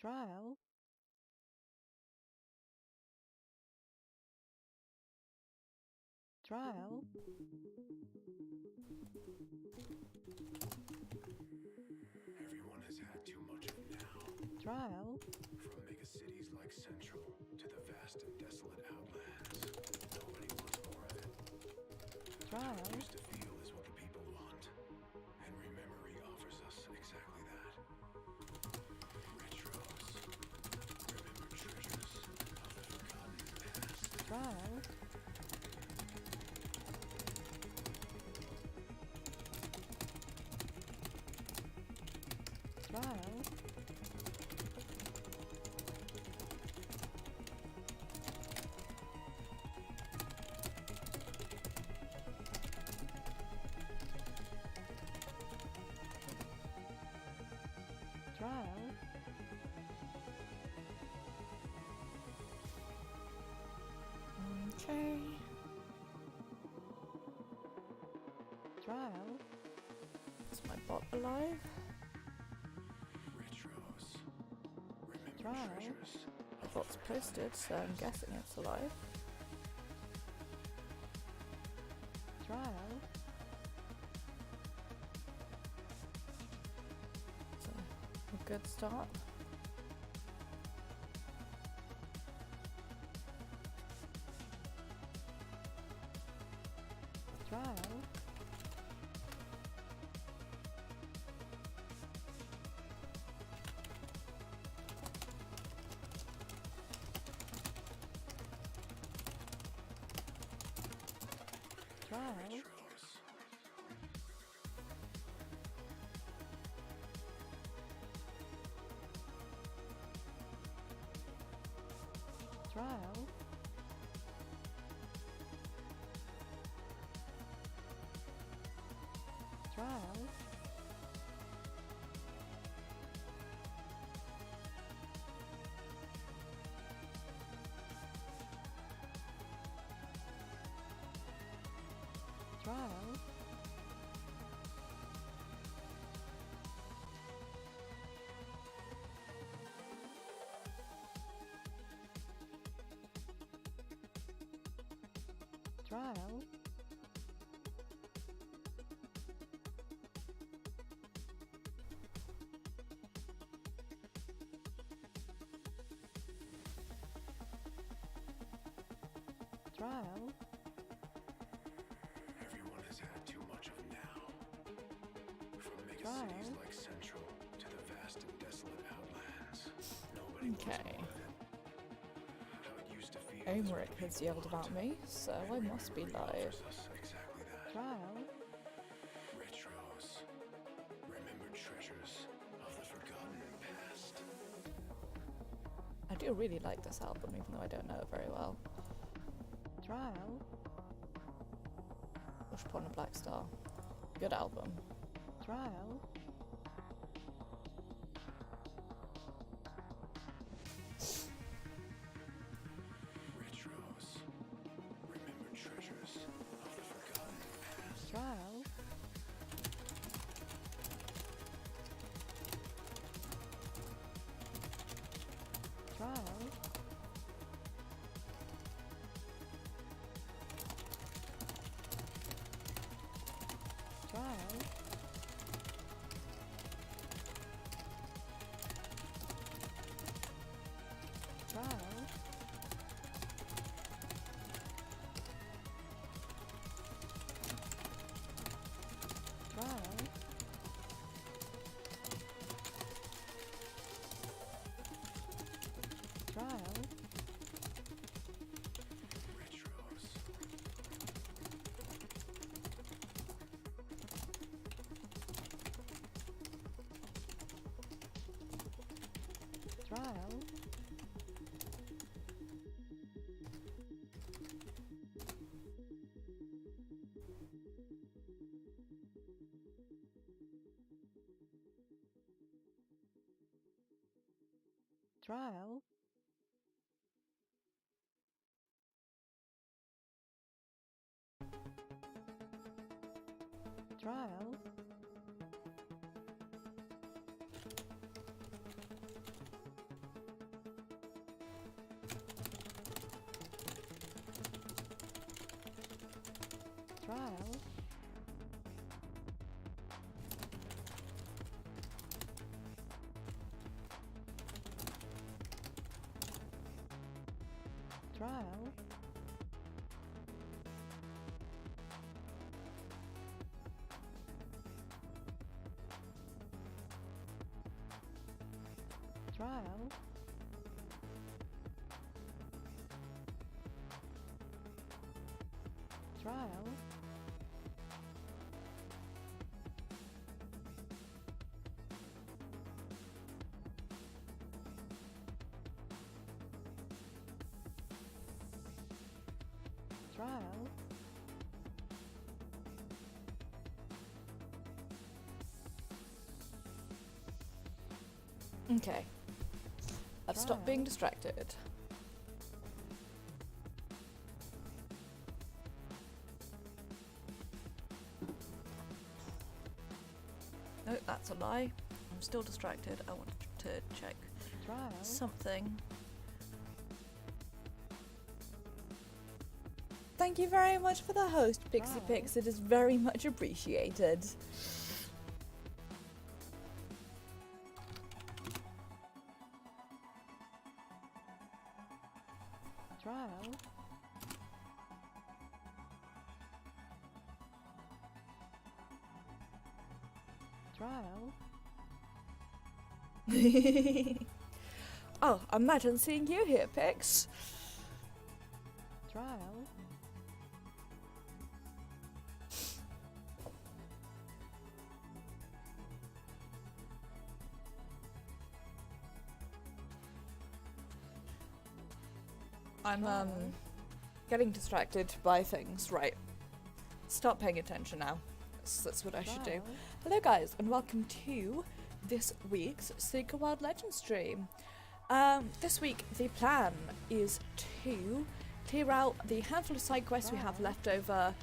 Trial. Trial. Everyone has had too much of now. Trial. From megacities like Central to the vast and desolate outlands. Nobody wants more of it. How it Trial. used to feel is what the people want. And Rememory offers us exactly that. Retros. Remember treasures of the forgotten past. Trial. Trial. Trial. Okay. Trial. Is my bot alive? Retros. Remember Trial. treasures My of the bot's forgotten posted, so I'm past. guessing it's alive. Trial. So, a good start. Trial. Trial. Retros. Trial. Trial. Trial. Trial. Trial. Everyone has had too much of now. From megacities Trial. like Central to the vast and desolate outlands. Nobody Okay. wants more of it. How it used to feel is what Omeric the has people yelled want. about me, so And I must be Rememory live. offers us exactly that. Trial. Retros. Remembered treasures of the forgotten past. I do really like this album, even though I don't know it very well. Trial. Push Upon a Black Star. Good album. Trial. Retros. Remembered treasures of the forgotten past. Trial. Trial. Trial. Trial. Trial. Trial. Retros. Trial. Trial. Trial. trial, trial, trial, trial, trial, Okay. I've stopped being distracted. No, that's a lie. I'm still distracted. I want to check trial, something. Thank you very much for the host, Pixie Wow. Pix. It is very much appreciated. trial, trial, Oh, imagine seeing you here, Pix. trial, I'm Wow. getting distracted by things. Right. Stop paying attention now. That's what I should do. trial, Hello guys and welcome to this week's Secret Wild Legends stream. This week the plan is to clear out the handful of side quests we have Wow. left over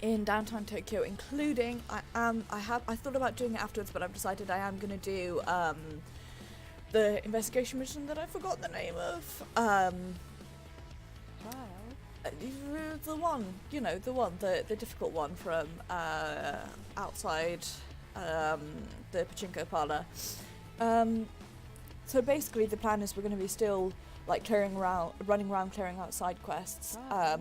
in downtown Tokyo, including I thought about doing it afterwards, but I've decided I am gonna do the investigation mission that I forgot the name of. trial, The one, you know, the difficult one from outside the pachinko parlor. So basically the plan is we're going to be still like running around clearing out side quests, Wow.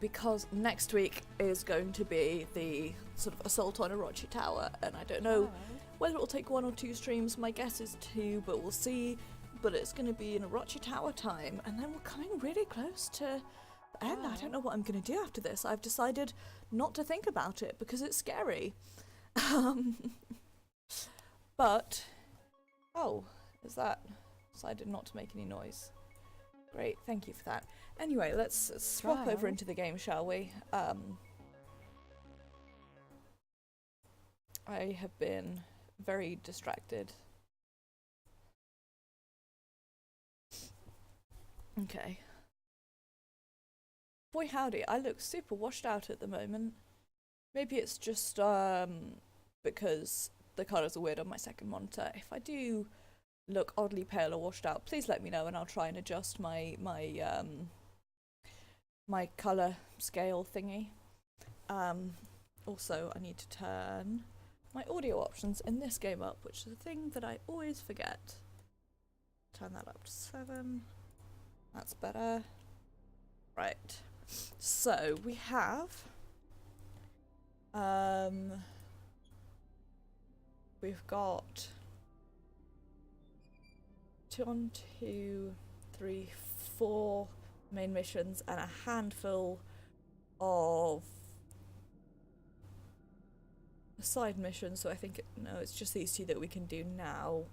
because next week is going to be the sort of assault on Orochi Tower, and I don't know trial, whether it'll take 1 or 2 streams. My guess is 2, but we'll see. But it's going to be in Orochi Tower time, and then we're coming really close to the end. I Wow. don't know what I'm going to do after this. I've decided not to think about it because it's scary. But oh, is that decided not to make any noise? Great, thank you for that. Anyway, let's swap over Trial. into the game, shall we? I have been very distracted. Okay. Boy howdy, I look super washed out at the moment. Maybe it's just because the colours are weird on my second monitor. If I do look oddly pale or washed out, please let me know and I'll try and adjust my my colour scale thingy. Also, I need to turn my audio options in this game up, which is a thing that I always forget. Turn that up to 7. That's better. Right. So we have we've got 1, 2, 3, 4 main missions and a handful of side missions, so I think no, it's just these 2 that we can do now.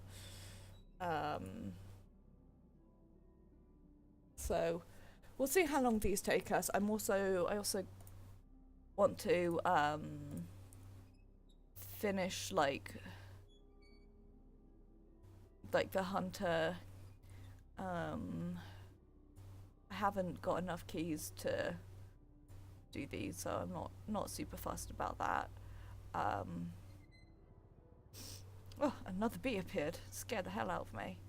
So we'll see how long these take us. I also want to finish like the hunter. I haven't got enough keys to do these, so I'm not super fussed about that. Oh, another bee appeared. Scared the hell out of me.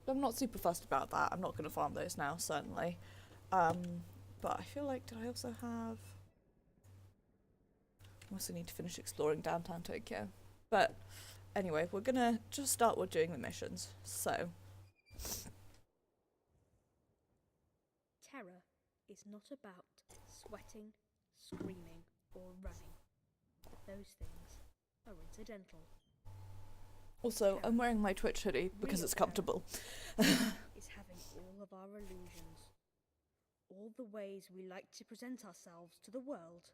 I'm not super fussed about that. I'm not going to farm those now, certainly. But I feel like, did I also have... I also need to finish exploring downtown Tokyo. But anyway, we're gonna just start with doing the missions. So, Terror is not about sweating, screaming, or running. Those things are incidental. also, I'm wearing my Twitch hoodie because it's comfortable. Is having all of our illusions, all the ways we like to present ourselves to the world,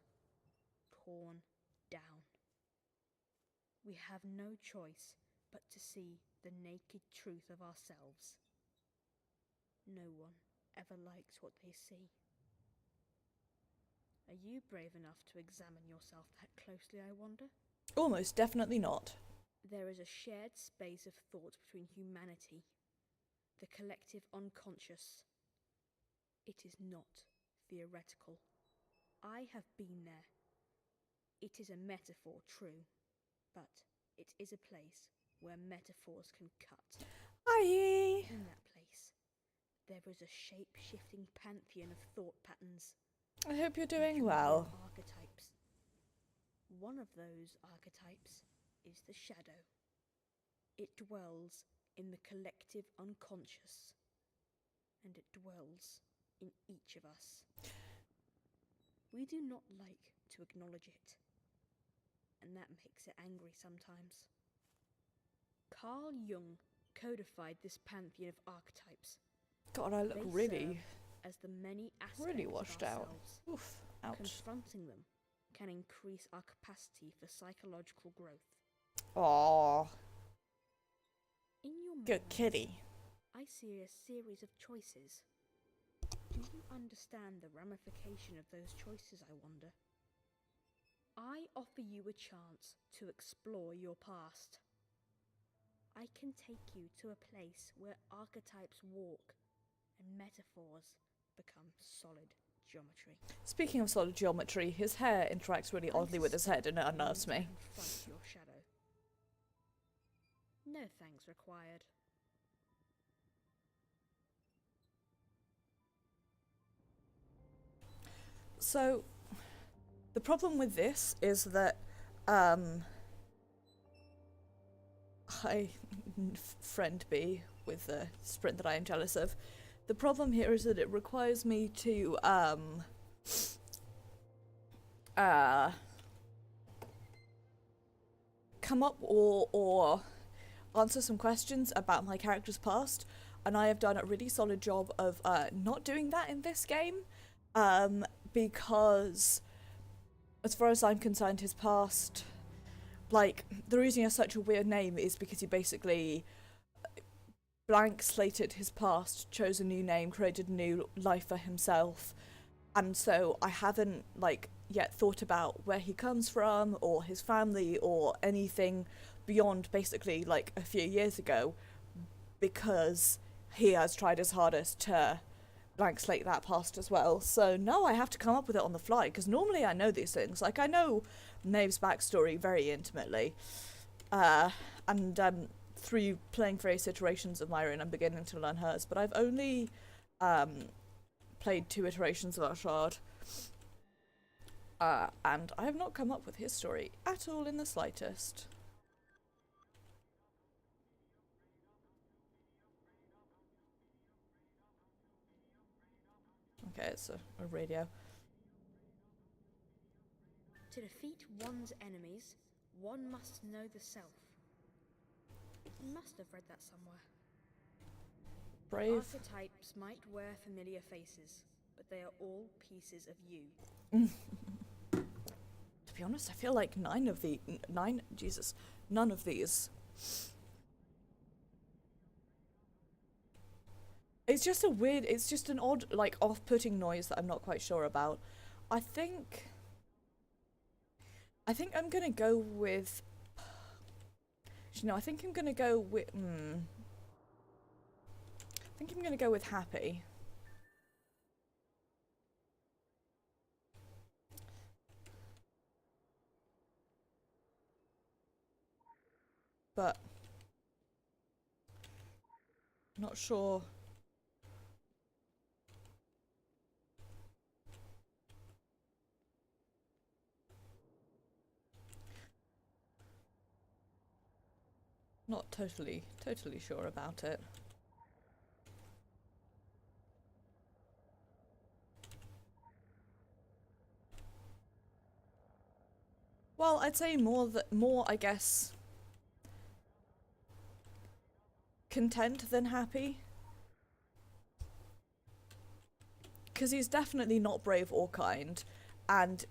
torn down. We have no choice but to see the naked truth of ourselves. No one ever likes what they see. Are you brave enough to examine yourself that closely, I wonder? Almost definitely not. There is a shared space of thought between humanity, the collective unconscious. It is not theoretical. I have been there. It is a metaphor, true, but it is a place where metaphors can cut. Hi! In that place, there is a shape-shifting pantheon of thought patterns. I hope you're and doing well. Archetypes. One of those archetypes is the shadow. It dwells in the collective unconscious, and it dwells in each of us. We do not like to acknowledge it, and that makes it angry sometimes. Carl Jung codified this pantheon of archetypes. God, I look They really, serve as the many aspects really of washed out. ourselves. Oof, ouch. Confronting them can increase our capacity for psychological growth. Aww, In your good mind, kitty. I see a series of choices. Do you understand the ramification of those choices, I wonder? I offer you a chance to explore your past. I can take you to a place where archetypes walk and metaphors become solid geometry. Speaking of solid geometry, his hair interacts really oddly with his head and it unnerves me. Confront your shadow. No thanks required. So, the problem with this is that, hi, friend B, with the sprint that I am jealous of. The problem here is that it requires me to, come up or answer some questions about my character's past, and I have done a really solid job of not doing that in this game, because as far as I'm concerned, his past, like, the reason he has such a weird name is because he basically blank slated his past, chose a new name, created a new life for himself, and so I haven't, like, yet thought about where he comes from or his family or anything beyond basically like a few years ago, because he has tried his hardest to blank slate that past as well. So now I have to come up with it on the fly, because normally I know these things. Like, I know Maeve's backstory very intimately, and through playing various iterations of my own, I'm beginning to learn hers, but I've only played 2 iterations of Ashard, and I have not come up with his story at all in the slightest. Okay, it's a radio. To defeat one's enemies, one must know the self. You must have read that somewhere. Brave. Archetypes might wear familiar faces, but they are all pieces of you. To be honest, I feel like none of these. It's just a weird, it's just an odd, like, off-putting noise that I'm not quite sure about. I think I'm gonna go with, you know, I think I'm gonna go with, I think I'm gonna go with happy. But not sure. Not totally sure about it. Well, I'd say more, I guess, content than happy. Because he's definitely not brave or kind, and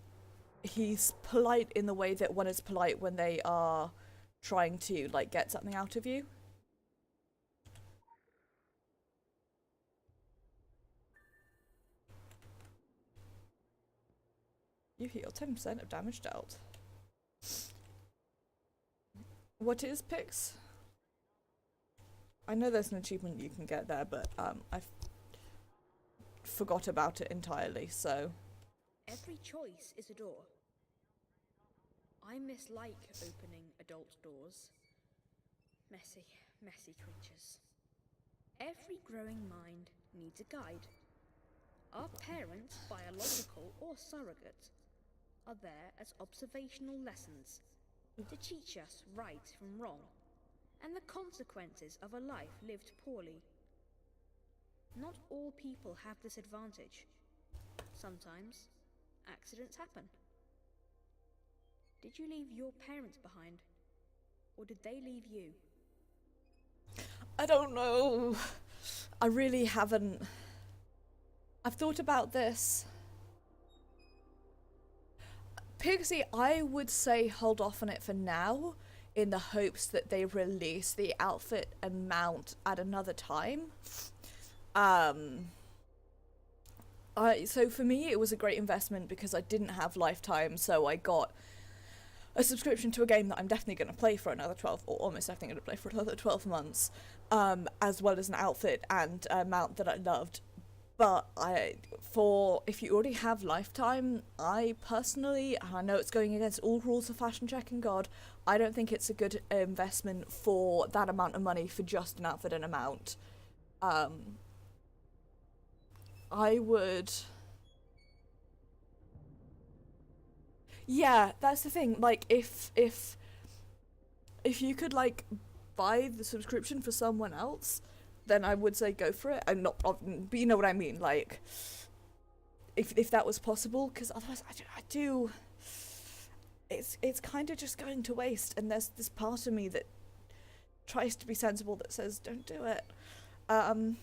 he's polite in the way that one is polite when they are trying to, like, get something out of you. You heal 10% of damage dealt. What is Pix? I know there's an achievement you can get there, but I forgot about it entirely, so... Every choice is a door. I mislike opening adult doors. Messy, messy creatures. Every growing mind needs a guide. Our parents, biological or surrogate, are there as observational lessons to teach us right from wrong and the consequences of a life lived poorly. Not all people have this advantage. Sometimes accidents happen. Did you leave your parents behind, or did they leave you? I don't know. I really haven't. I've thought about this. Pixie, I would say hold off on it for now, in the hopes that they release the outfit and mount at another time. So for me, it was a great investment because I didn't have Lifetime, so I got a subscription to a game that I'm definitely going to play for another 12, or almost definitely going to play for another 12 months, as well as an outfit and a mount that I loved. But if you already have Lifetime, I personally, and I know it's going against all rules of fashion check and God, I don't think it's a good investment for that amount of money for just an outfit and a mount. I would... Yeah, that's the thing. Like, if you could, like, buy the subscription for someone else, then I would say go for it. And not, but you know what I mean. Like, if that was possible, because otherwise I do. It's kind of just going to waste. And there's this part of me that tries to be sensible that says don't do it. I'm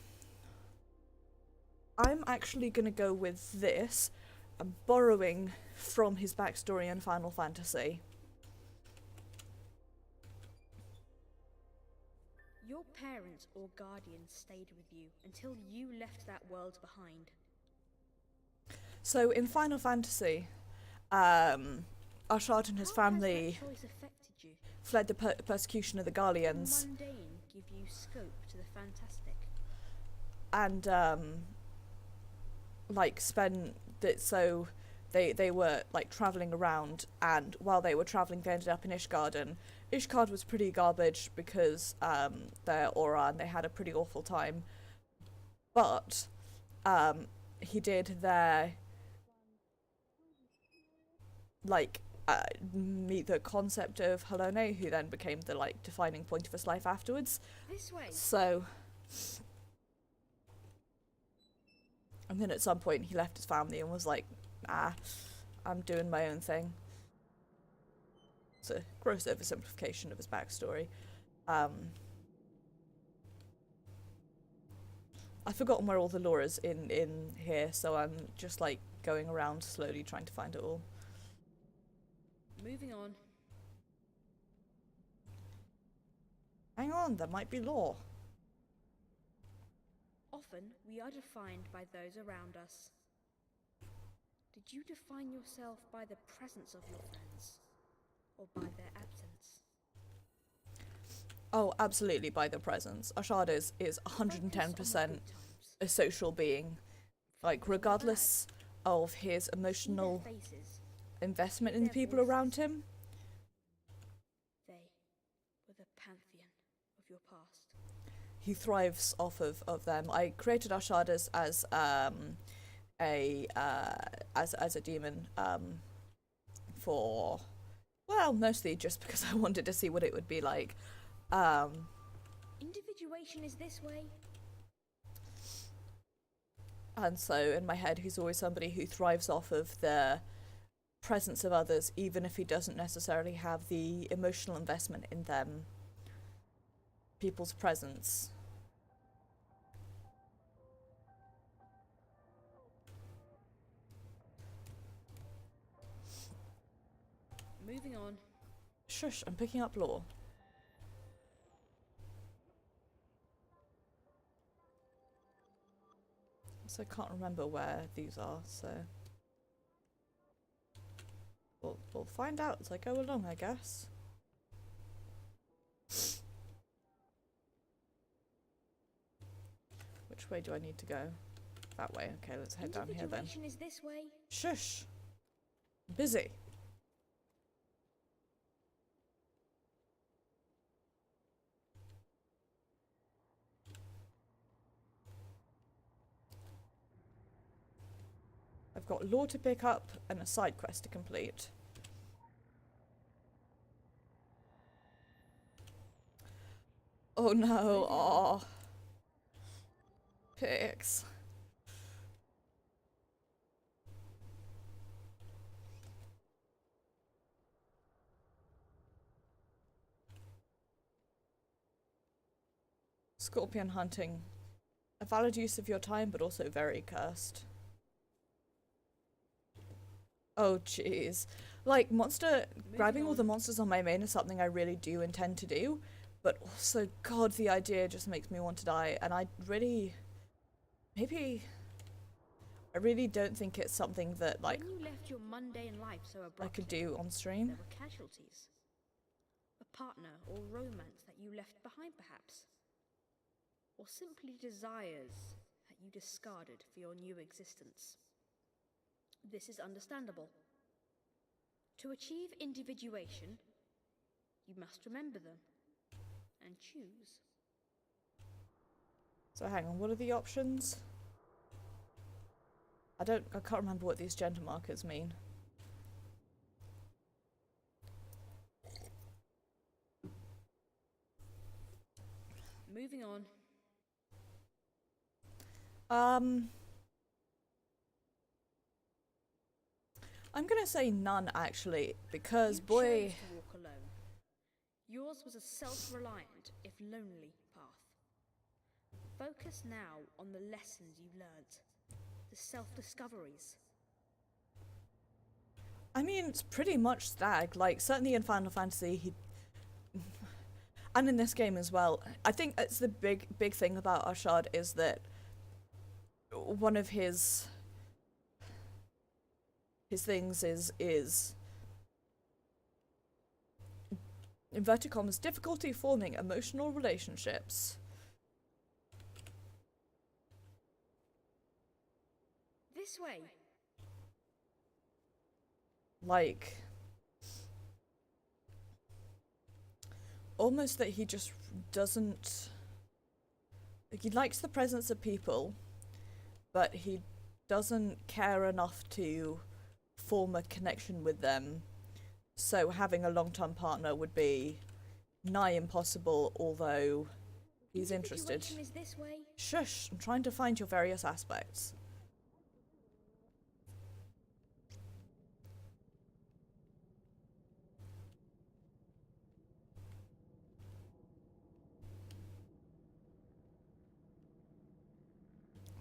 actually gonna go with this. I'm borrowing from his backstory in Final Fantasy. Your parents or guardians stayed with you until you left that world behind. So in Final Fantasy, Ashard and his family How has that choice affected you? fled the persecution of the Garleans, The mundane give you scope to the fantastic. and like spent it. So they were like traveling around, and while they were traveling, they ended up in Ishgarden. Ishgard was pretty garbage because their aura, and they had a pretty awful time. But he did their like meet the concept of Halone, who then became the like defining point of his life afterwards. This way. So, and then at some point he left his family and was like, I'm doing my own thing. It's a gross oversimplification of his backstory. I've forgotten where all the lore is in here, so I'm just like going around slowly trying to find it all. Moving on. Hang on, there might be lore. Often we are defined by those around us. Did you define yourself by the presence of your friends, or by their absence? Oh, absolutely by the presence. Ashard is 110% a social being. Like, regardless of his emotional investment in the people around him. They were the pantheon of your past. He thrives off of them. I created Ashard as a demon for, well, mostly just because I wanted to see what it would be like. Individuation is this way. And so in my head, he's always somebody who thrives off of the presence of others, even if he doesn't necessarily have the emotional investment in them, people's presence. Moving on. Shush, I'm picking up lore. So I can't remember where these are, so we'll find out as I go along, I guess. Which way do I need to go? That way. Okay, let's head down here then. Individuation is this way. Shush! I'm busy. I've got lore to pick up and a side quest to complete. Oh no, aw. Pigs. Scorpion hunting. A valid use of your time, but also very cursed. Oh jeez. Like, grabbing all the monsters on my main is something I really do intend to do, but also, god, the idea just makes me want to die, and I really don't think it's something that, like, When you left your mundane life so abruptly, I could do on stream. there were casualties. A partner or romance that you left behind, perhaps. Or simply desires that you discarded for your new existence. This is understandable. To achieve individuation, you must remember them and choose. So hang on, what are the options? I can't remember what these gender markers mean. Moving on. I'm gonna say none actually, because You boy, chose to walk alone. Yours was a self-reliant, if lonely, path. Focus now on the lessons you learned, the self-discoveries. I mean, it's pretty much Stag. Like, certainly in Final Fantasy, and in this game as well. I think it's the big thing about Ashad is that one of his things is inverted commas difficulty forming emotional relationships. This way. Like, almost that he just doesn't, like, he likes the presence of people, but he doesn't care enough to form a connection with them, so having a long-term partner would be nigh impossible, although he's interested. Individuation is this way. Shush, I'm trying to find your various aspects.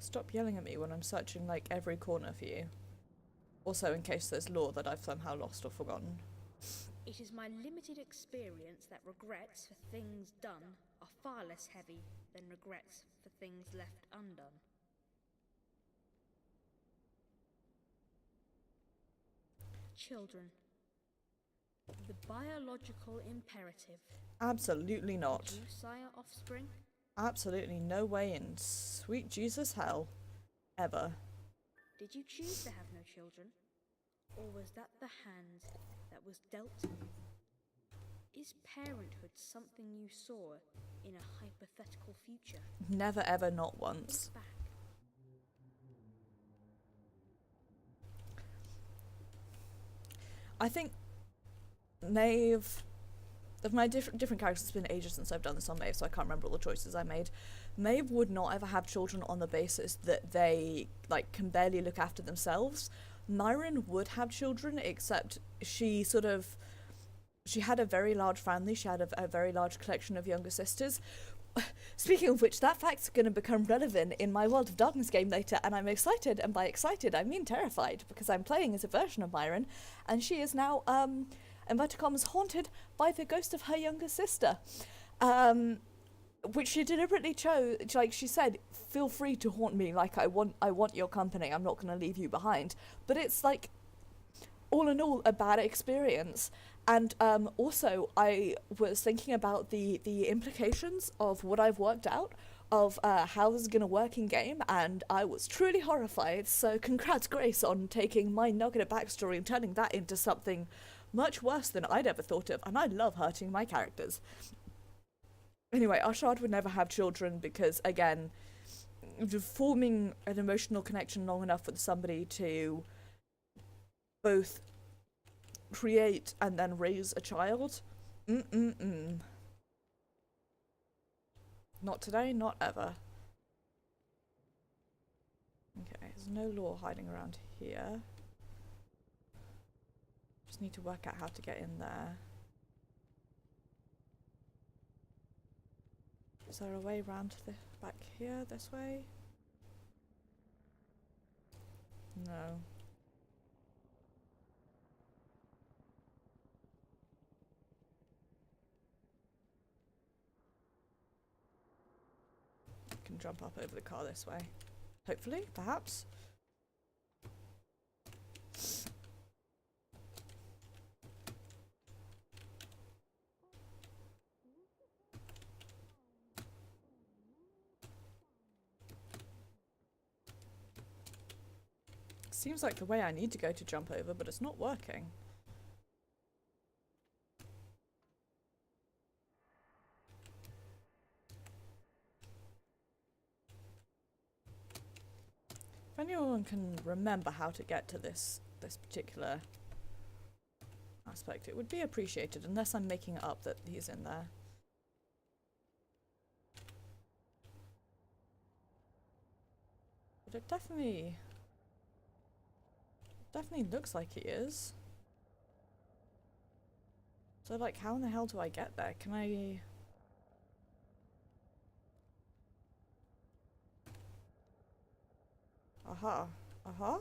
Stop yelling at me when I'm searching, like, every corner for you. Also, in case there's lore that I've somehow lost or forgotten. It is my limited experience that regrets for things done are far less heavy than regrets for things left undone. Children. The biological imperative. Absolutely not. Did you sire offspring? Absolutely no way in sweet Jesus hell. Ever. Did you choose to have no children? Or was that the hand that was dealt? Is parenthood something you saw in a hypothetical future? Never ever, not once. Think back. I think Nave of my different characters, it's been ages since I've done this on Maeve, so I can't remember all the choices I made. Maeve would not ever have children on the basis that they like can barely look after themselves. Myron would have children, except she had a very large family. She had a very large collection of younger sisters. Speaking of which, that fact's going to become relevant in my World of Darkness game later, and I'm excited, and by excited I mean terrified, because I'm playing as a version of Myron, and she is now, inverted commas, haunted by the ghost of her younger sister. Which she deliberately chose, like she said, feel free to haunt me, like I want your company, I'm not going to leave you behind. But it's like, all in all, a bad experience. And also, I was thinking about the implications of what I've worked out, of how this is going to work in game, and I was truly horrified. So congrats, Grace, on taking my nugget of backstory and turning that into something much worse than I'd ever thought of, and I love hurting my characters. Anyway, Ashard would never have children because, again, forming an emotional connection long enough with somebody to both create and then raise a child? Not today, not ever. Okay, there's no lore hiding around here. Just need to work out how to get in there. Is there a way round the back here, this way? No. I can jump up over the car this way. Hopefully, perhaps. Seems like the way I need to go to jump over, but it's not working. If anyone can remember how to get to this particular aspect, it would be appreciated, unless I'm making it up that he's in there. But it definitely looks like he is. So, like, how in the hell do I get there? Can I... Aha. Aha?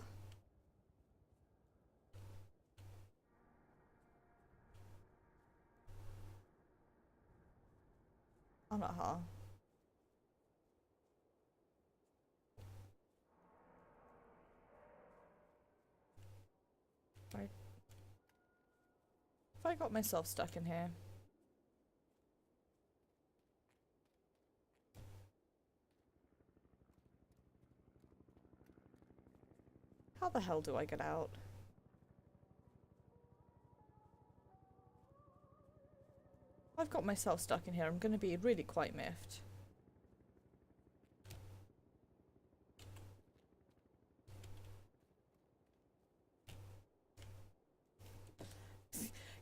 Oh, not aha. Right. If I got myself stuck in here. How the hell do I get out? I've got myself stuck in here. I'm going to be really quite miffed.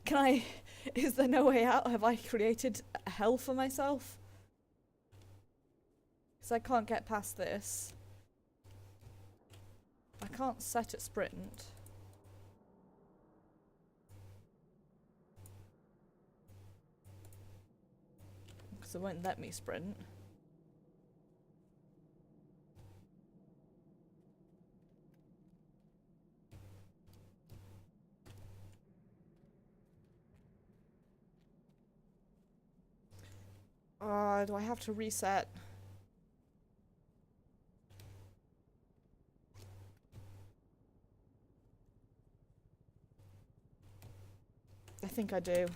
Can I... Is there no way out? Have I created hell for myself? Because I can't get past this. I can't set a sprint. Because it won't let me sprint. Do I have to reset? I think I do.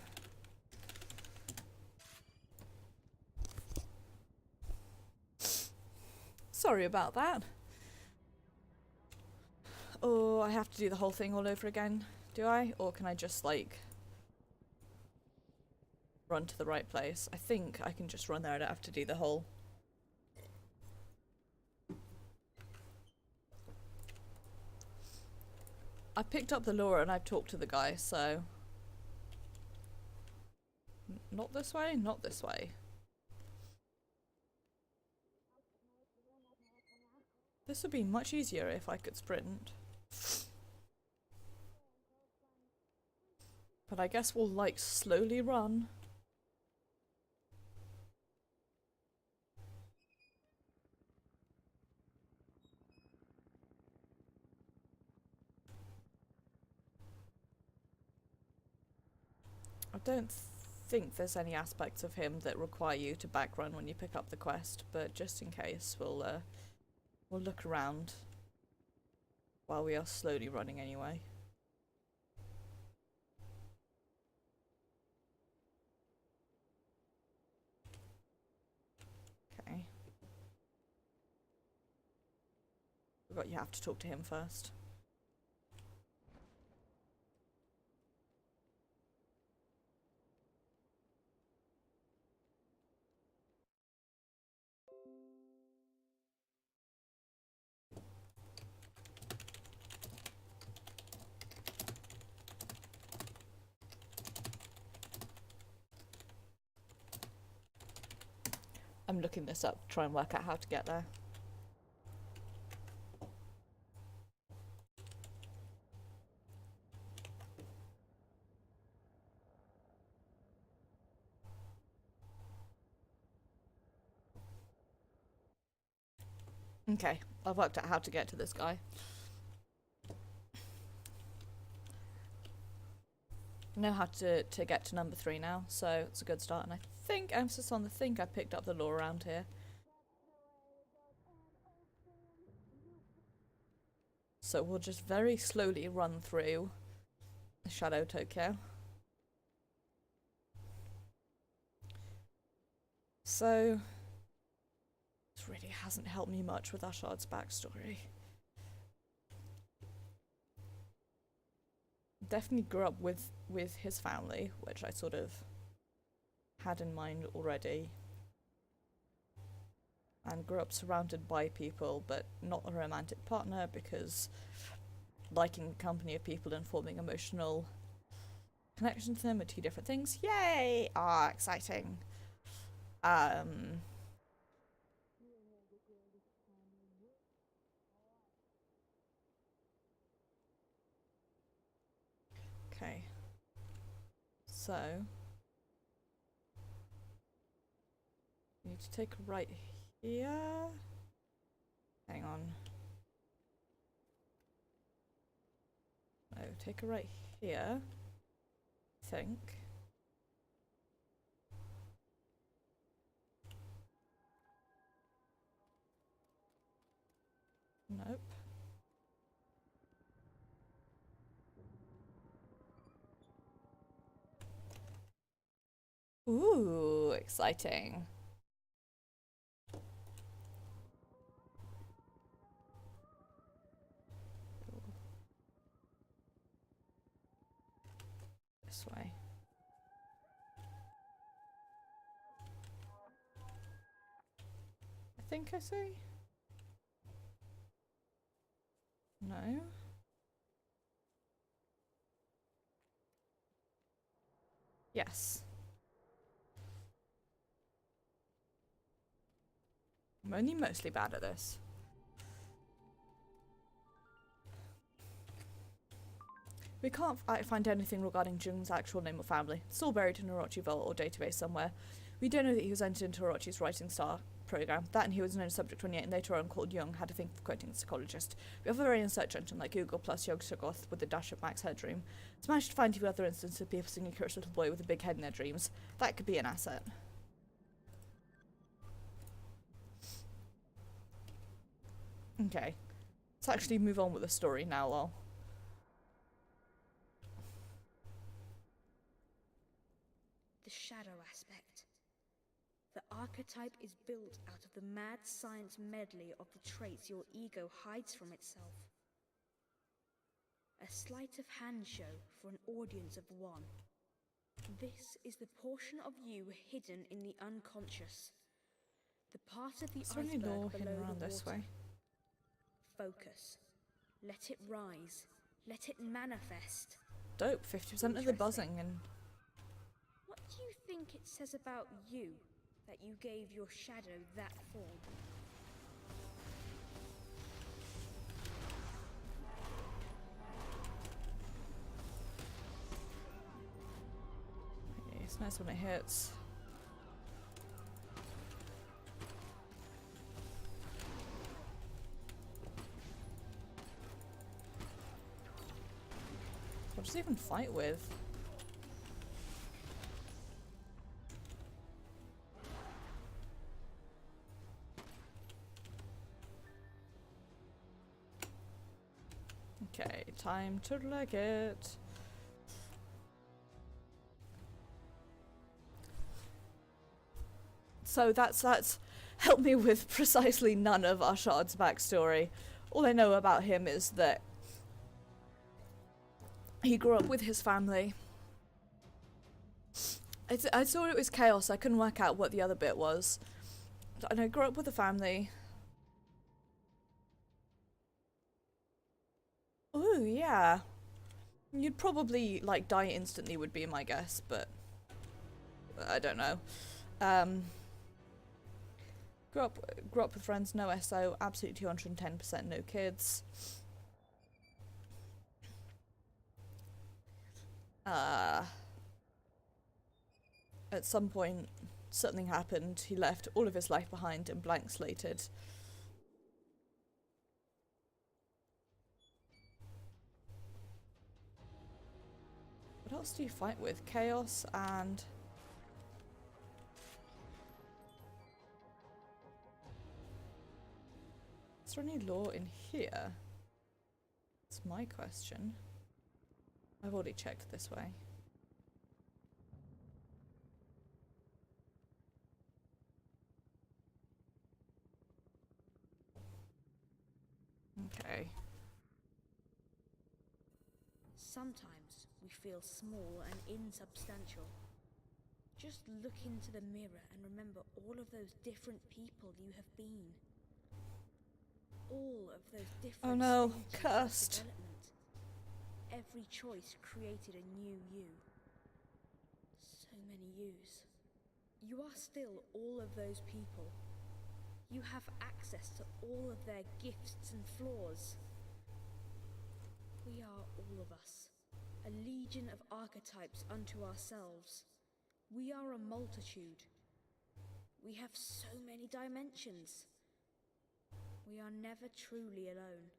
Sorry about that. Oh, I have to do the whole thing all over again, do I? Or can I just, like, run to the right place? I think I can just run there. I don't have to do the whole... I picked up the lore and I've talked to the guy, so... Not this way, not this way. This would be much easier if I could sprint. But I guess we'll, like, slowly run. I don't think there's any aspects of him that require you to backrun when you pick up the quest, but just in case, we'll look around while we are slowly running anyway. Okay. Forgot you have to talk to him first. I'm looking this up to try and work out how to get there. Okay, I've worked out how to get to this guy. I know how to get to number 3 now, so it's a good start. And I think, emphasis on the think, I picked up the lore around here. So we'll just very slowly run through Shadow Tokyo. So this really hasn't helped me much with Ashard's backstory. Definitely grew up with his family, which I sort of had in mind already. And grew up surrounded by people, but not a romantic partner, because liking the company of people and forming emotional connection to them are 2 different things. Yay! Ah, exciting. Okay. So need to take a right here. Hang on. No, take a right here. I think. Nope. Ooh, exciting. This way. I think I see. No. Yes. I'm only mostly bad at this. We can't find anything regarding Jung's actual name or family. It's all buried in Orochi Vault or database somewhere. We don't know that he was entered into Orochi's Writing Star program. That and he was known as Subject 28 and later on called Jung, had a thing for quoting the psychologist. We have a very own search engine like Google plus Yogg-Sothoth with a dash of Max Headroom. It's managed to find 2 other instances of people seeing a curious little boy with a big head in their dreams. That could be an asset. Okay. Let's actually move on with the story now, lol. The shadow aspect. The archetype is built out of the mad science medley of the traits your ego hides from itself. A sleight of hand show for an audience of 1. This is the portion of you hidden in the unconscious. The part of the Is there any iceberg lore below hidden the around this water. way? Focus. Let it rise. Let it manifest. Dope, 50% of the buzzing and... What do you think it says about you that you gave your shadow that form? It's nice when it hits. What does he even fight with? Okay, time to leg it. So that's helped me with precisely none of Ashard's backstory. All I know about him is that he grew up with his family. I thought it was chaos. I couldn't work out what the other bit was. And I grew up with a family. Ooh, yeah. You'd probably, like, die instantly would be my guess, but I don't know. Grew up with friends, no SO, absolutely 210% no kids. At some point, something happened. He left all of his life behind and blank slated. What else do you fight with? Chaos and... Is there any lore in here? That's my question. I've already checked this way. Okay. Sometimes we feel small and insubstantial. Just look into the mirror and remember all of those different people you have been. All of those different Oh no, stages of cursed. development. Every choice created a new you. So many yous. You are still all of those people. You have access to all of their gifts and flaws. We are all of us, a legion of archetypes unto ourselves. We are a multitude. We have so many dimensions. We are never truly alone.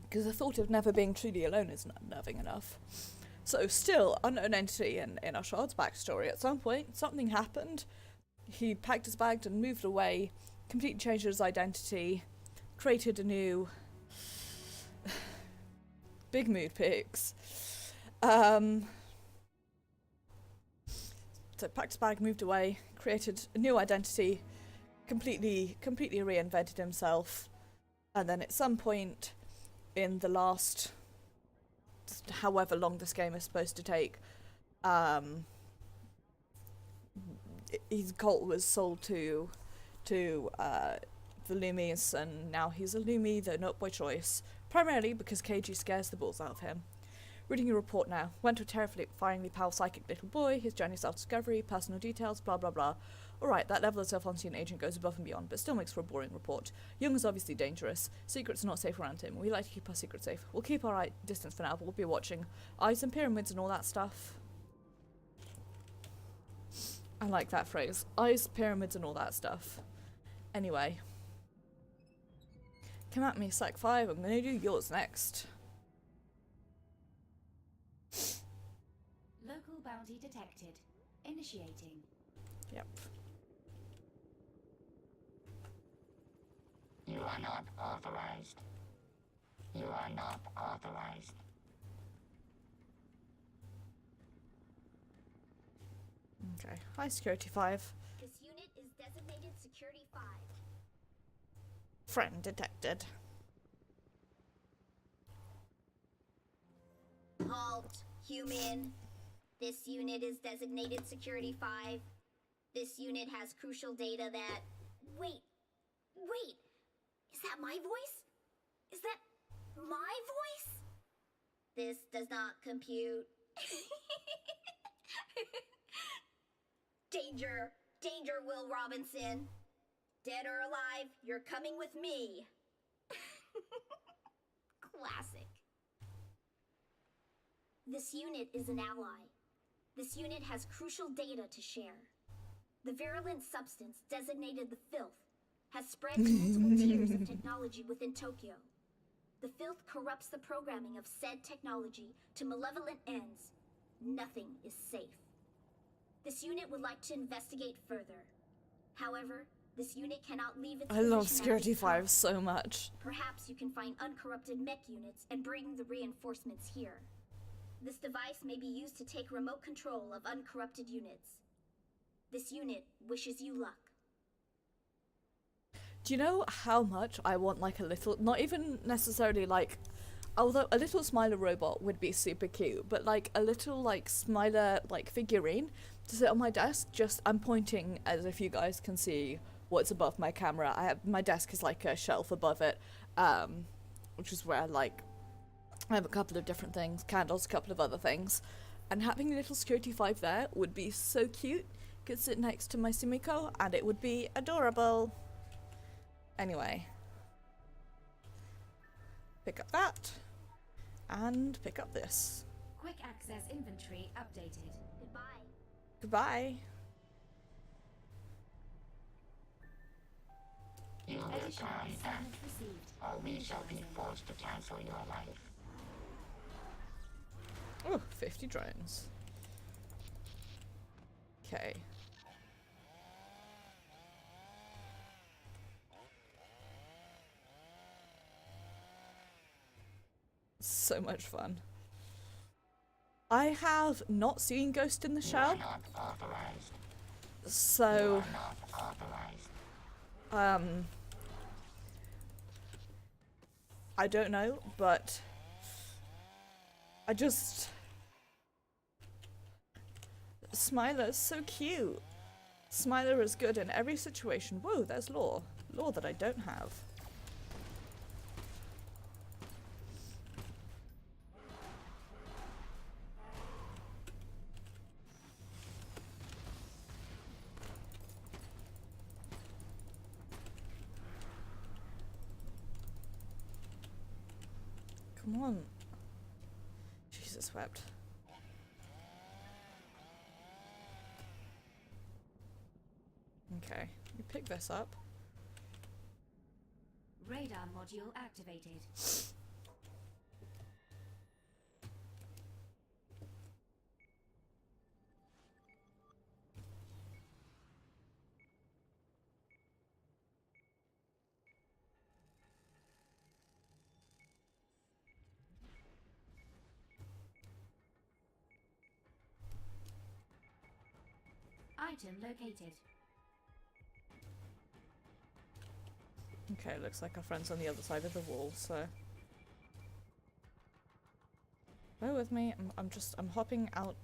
Because the thought of never being truly alone is not unnerving enough. So still, unknown entity in Ashard's backstory. At some point, something happened. He packed his bags and moved away, completely changed his identity, created a new... Big mood pics. So packed his bag, moved away, created a new identity, completely reinvented himself, and then at some point in the last, however long this game is supposed to take, his cult was sold to the Loomies, and now he's a Loomie, though not by choice, primarily because KG scares the balls out of him. Reading your report now. Went to a terrifyingly powerful psychic little boy, his journey self-discovery, personal details, blah blah blah. Alright, that level of self-unseen agent goes above and beyond, but still makes for a boring report. Young is obviously dangerous. Secrets are not safe around him. We like to keep our secrets safe. We'll keep our distance for now, but we'll be watching. Eyes and pyramids and all that stuff. I like that phrase. Eyes, pyramids and all that stuff. Anyway. Come at me, Psych 5. I'm gonna do yours next. Local bounty detected. Initiating. Yep. You are not authorized. You are not authorized. Okay. Hi, Security 5. This unit is designated Security 5. Friend detected. Halt, human. This unit is designated Security 5. This unit has crucial data that... Wait. Is that my voice? Is that my voice? This does not compute. Danger! Danger, Will Robinson! Dead or alive, you're coming with me! Classic. This unit is an ally. This unit has crucial data to share. The virulent substance, designated the Filth, has spread to multiple tiers of technology within Tokyo. The Filth corrupts the programming of said technology to malevolent ends. Nothing is safe. This unit would like to investigate further. However, this unit cannot leave its I love position at Security this time. 5 so much. Perhaps you can find uncorrupted mech units and bring the reinforcements here. This device may be used to take remote control of uncorrupted units. This unit wishes you luck. Do you know how much I want like a little, not even necessarily like, although a little Smiler robot would be super cute, but like a little like Smiler like figurine to sit on my desk. Just, I'm pointing as if you guys can see what's above my camera. I have, my desk is like a shelf above it, which is where like I have a couple of different things, candles, a couple of other things, and having a little Security 5 there would be so cute. Could sit next to my Sumiko and it would be adorable. Anyway, pick up that and pick up this. Quick access inventory updated. Goodbye. Goodbye. You will Additional die then, assignment received. or we shall be forced to cancel your life. Oh, 50 drones. Okay. So much fun. I have not seen Ghost in the You are Shell, not authorized. You so are not authorized. I don't know, but I just Smiler's so cute. Smiler is good in every situation. Whoa, there's lore. Lore that I don't have. Come on. Jesus wept. Okay, you pick this up. Radar module activated. Item located. Okay, looks like our friend's on the other side of the wall, so bear with me. I'm hopping out,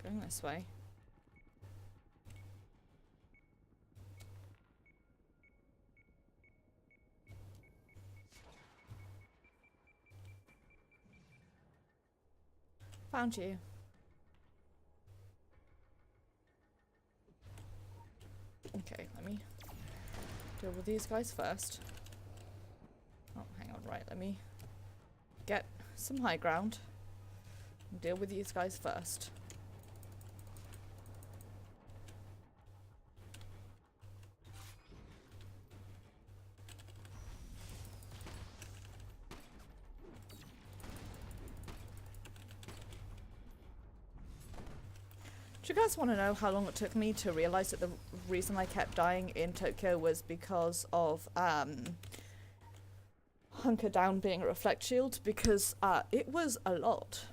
going this way. Found you. Okay, let me deal with these guys first. Oh, hang on, right, let me get some high ground and deal with these guys first. Do you guys want to know how long it took me to realize that the reason I kept dying in Tokyo was because of Hunker Down being a reflect shield? Because it was a lot.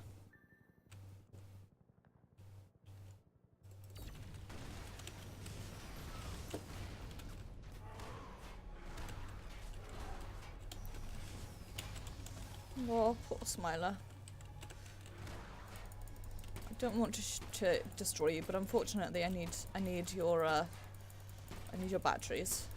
Oh, poor Smiler. I don't want to destroy you, but unfortunately, I need your batteries.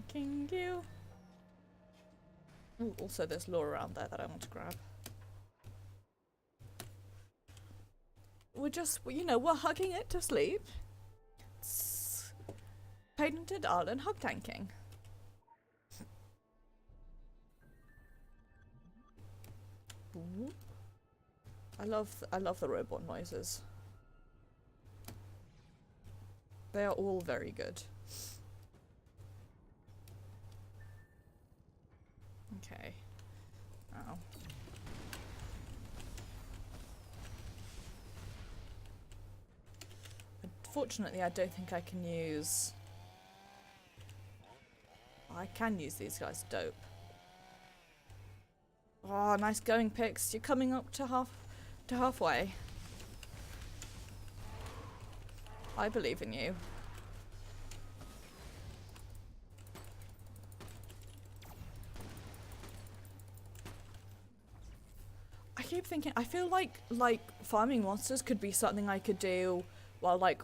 Thanking you. Ooh, also there's lore around there that I want to grab. We're just, you know, we're hugging it to sleep. It's patented Arlen hug tanking. Ooh. I love the robot noises. They are all very good. Okay. Oh. Unfortunately, I don't think I can use... I can use these guys. Dope. Oh, nice going, Pix. You're coming up to halfway. I believe in you. I keep thinking, I feel like farming monsters could be something I could do while like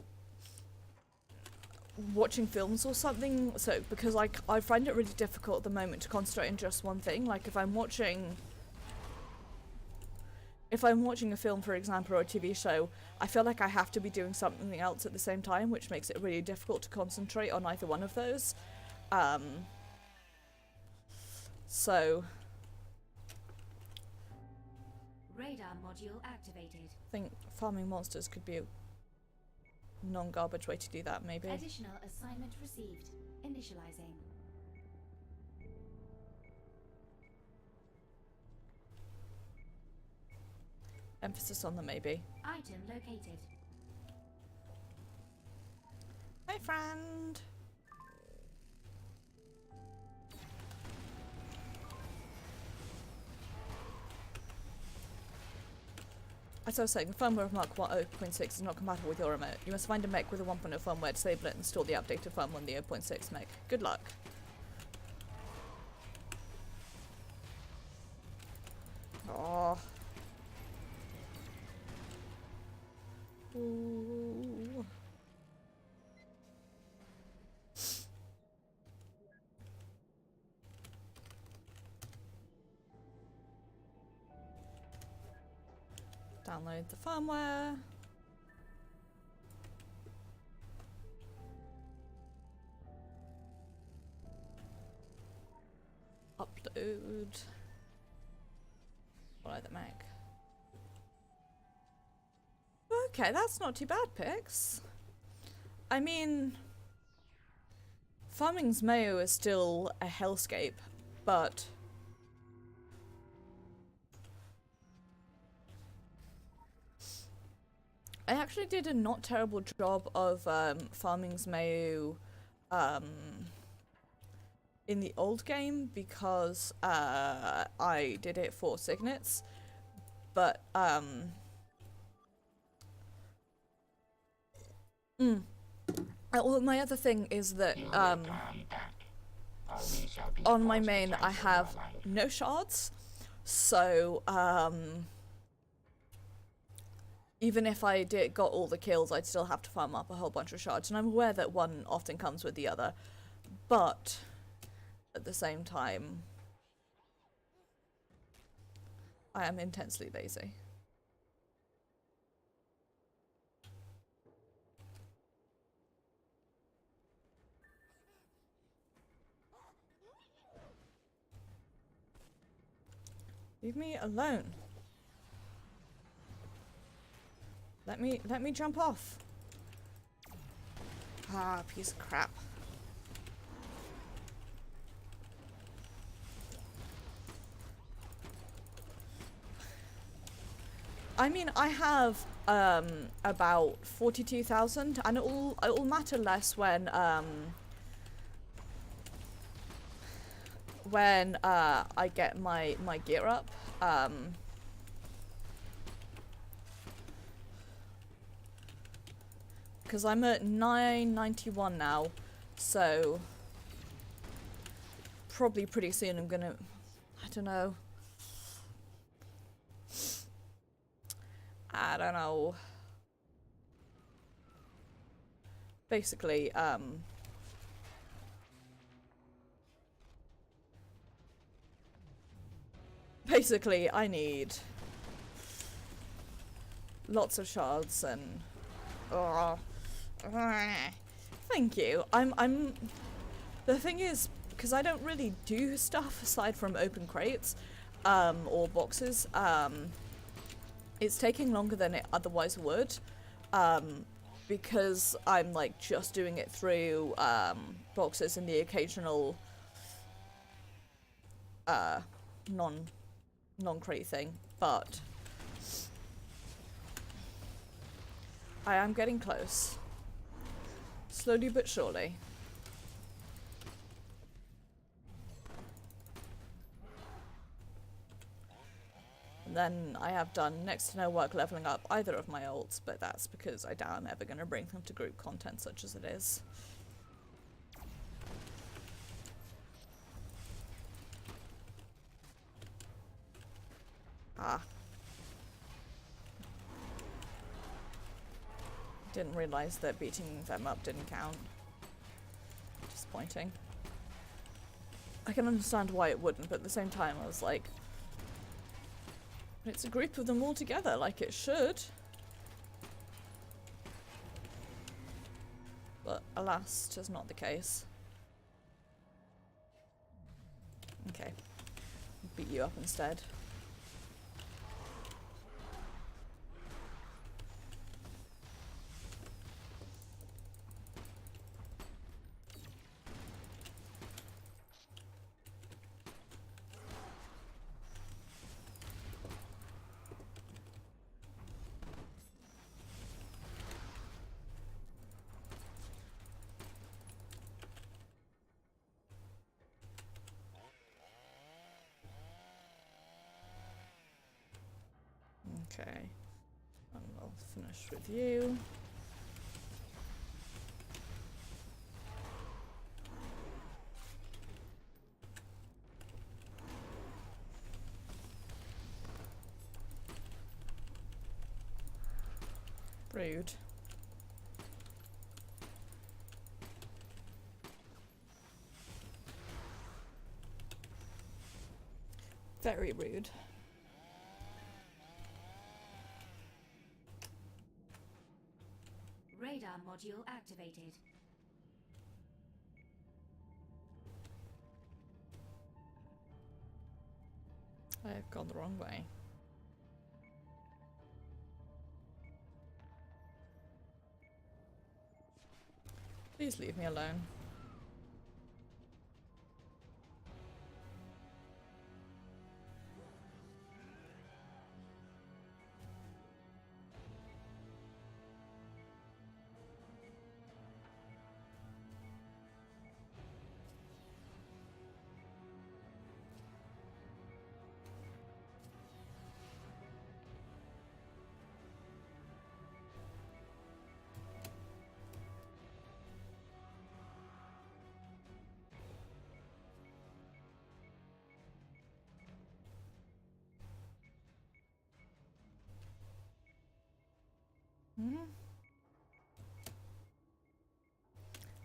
watching films or something. So because like I find it really difficult at the moment to concentrate on just one thing. Like if I'm watching a film, for example, or a TV show, I feel like I have to be doing something else at the same time, which makes it really difficult to concentrate on either one of those. So Radar module activated. I think farming monsters could be a non-garbage way to do that, maybe. Additional assignment received. Initializing. Emphasis on the maybe. Item located. Hi, friend. As I was saying, the firmware of Mark 1.0.6 is not compatible with your remote. You must find a mech with a 1.0 firmware, disable it, and install the updated firmware on the 0.6 mech. Good luck. Oh. Ooh. Download the firmware. Upload. Follow the Mac. Okay, that's not too bad, Pix. I mean, Farming's Mayo is still a hellscape, but I actually did a not terrible job of Farming's Mayo in the old game because I did it for Signets, but well, my other thing is that on my main I have no shards, so even if I got all the kills, I'd still have to farm up a whole bunch of shards, and I'm aware that one often comes with the other, but at the same time I am intensely lazy. Leave me alone. Let me jump off. Ah, piece of crap. I mean, I have about 42,000, and it will matter less when I get my gear up. Because I'm at 991 now, so probably pretty soon I'm gonna, I don't know. Basically, Basically, I need lots of shards and... Thank you. I'm... The thing is, because I don't really do stuff aside from open crates, or boxes, it's taking longer than it otherwise would, because I'm like just doing it through boxes and the occasional non-crate thing, but I am getting close. Slowly but surely. And then I have done next to no work leveling up either of my ults, but that's because I doubt I'm ever going to bring them to group content such as it is. Ah. Didn't realise that beating them up didn't count. Disappointing. I can understand why it wouldn't, but at the same time I was like, it's a group of them all together, like it should. But alas, 'tis not the case. Okay. Beat you up instead. Okay, and I'll finish with you. Rude. Very rude. Radar module activated. I have gone the wrong way. Please leave me alone.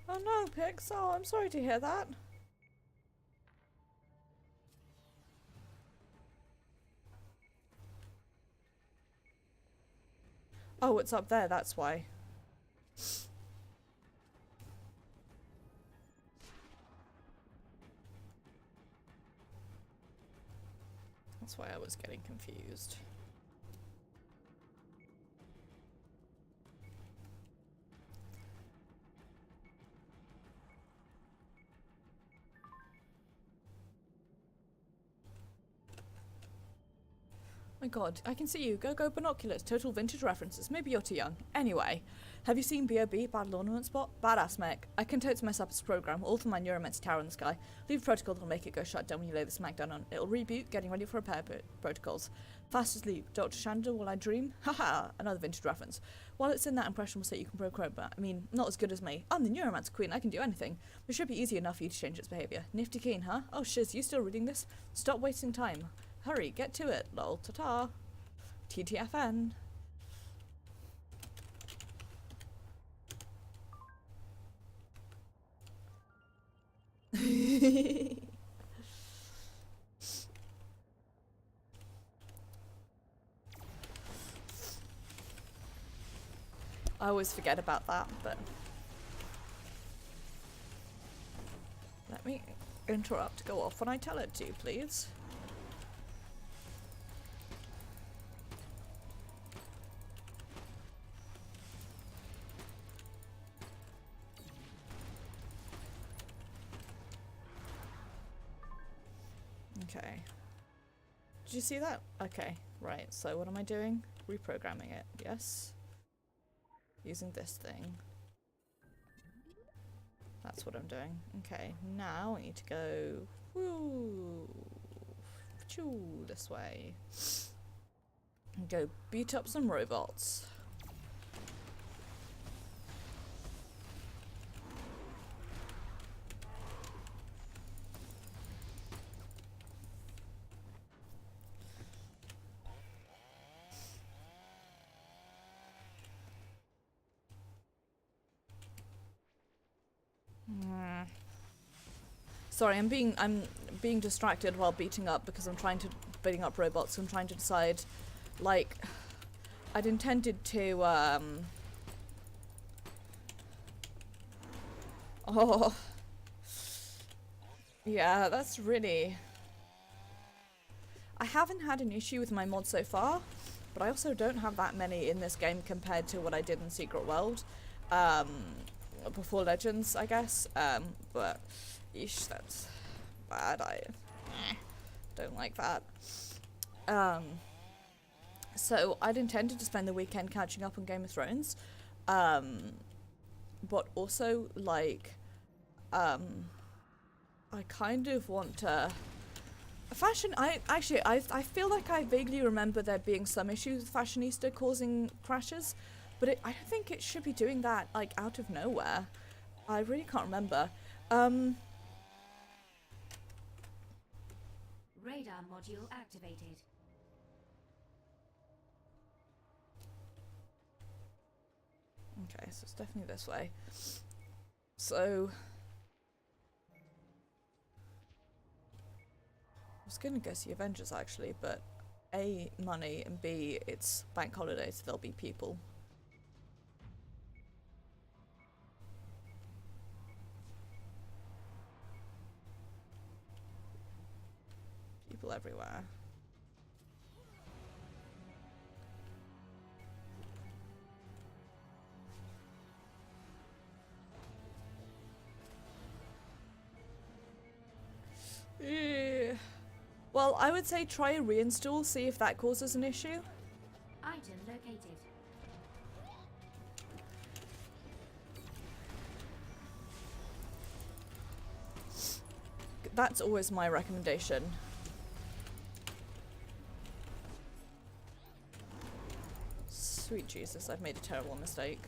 Oh no, Pix. Oh, I'm sorry to hear that. Oh, it's up there, that's why. That's why I was getting confused. My god, I can see you. Go binoculars. Total vintage references. Maybe you're too young. Anyway, have you seen B.O.B. Battle Ornament Spot? Badass mech. I can totes mess up its program, all for my Neuromancer tower in the sky. Leave a protocol that'll make it go shut down when you lay the smackdown on. It'll reboot, getting ready for repair protocols. Fast asleep. Dr. Shanda, will I dream? Haha, another vintage reference. While it's in that impression, we'll say you can program, but I mean, not as good as me. I'm the Neuromancer queen, I can do anything. It should be easy enough for you to change its behaviour. Nifty keen, huh? Oh shiz, you still reading this? Stop wasting time. Hurry, get to it. Lol, ta-ta. TTFN. I always forget about that, but let me interrupt, go off when I tell it to, please. Okay. Did you see that? Okay, right. So what am I doing? Reprogramming it, yes? Using this thing. That's what I'm doing. Okay, now I need to go woo, this way. And go beat up some robots. Sorry, I'm being distracted while beating up because I'm trying to beating up robots. I'm trying to decide, like, I'd intended to oh yeah, that's really. I haven't had an issue with my mod so far, but I also don't have that many in this game compared to what I did in Secret World, before Legends, I guess. But eesh, that's bad. I don't like that. So I'd intended to spend the weekend catching up on Game of Thrones, but also like, I kind of want to. Fashion, I feel like I vaguely remember there being some issues with Fashionista causing crashes, but I don't think it should be doing that, like, out of nowhere. I really can't remember. Radar module activated. Okay, so it's definitely this way. So I was gonna go see Avengers actually, but A, money, and B, it's bank holiday, so there'll be people. People everywhere. Well, I would say try a reinstall, see if that causes an issue. Item located. That's always my recommendation. Sweet Jesus, I've made a terrible mistake.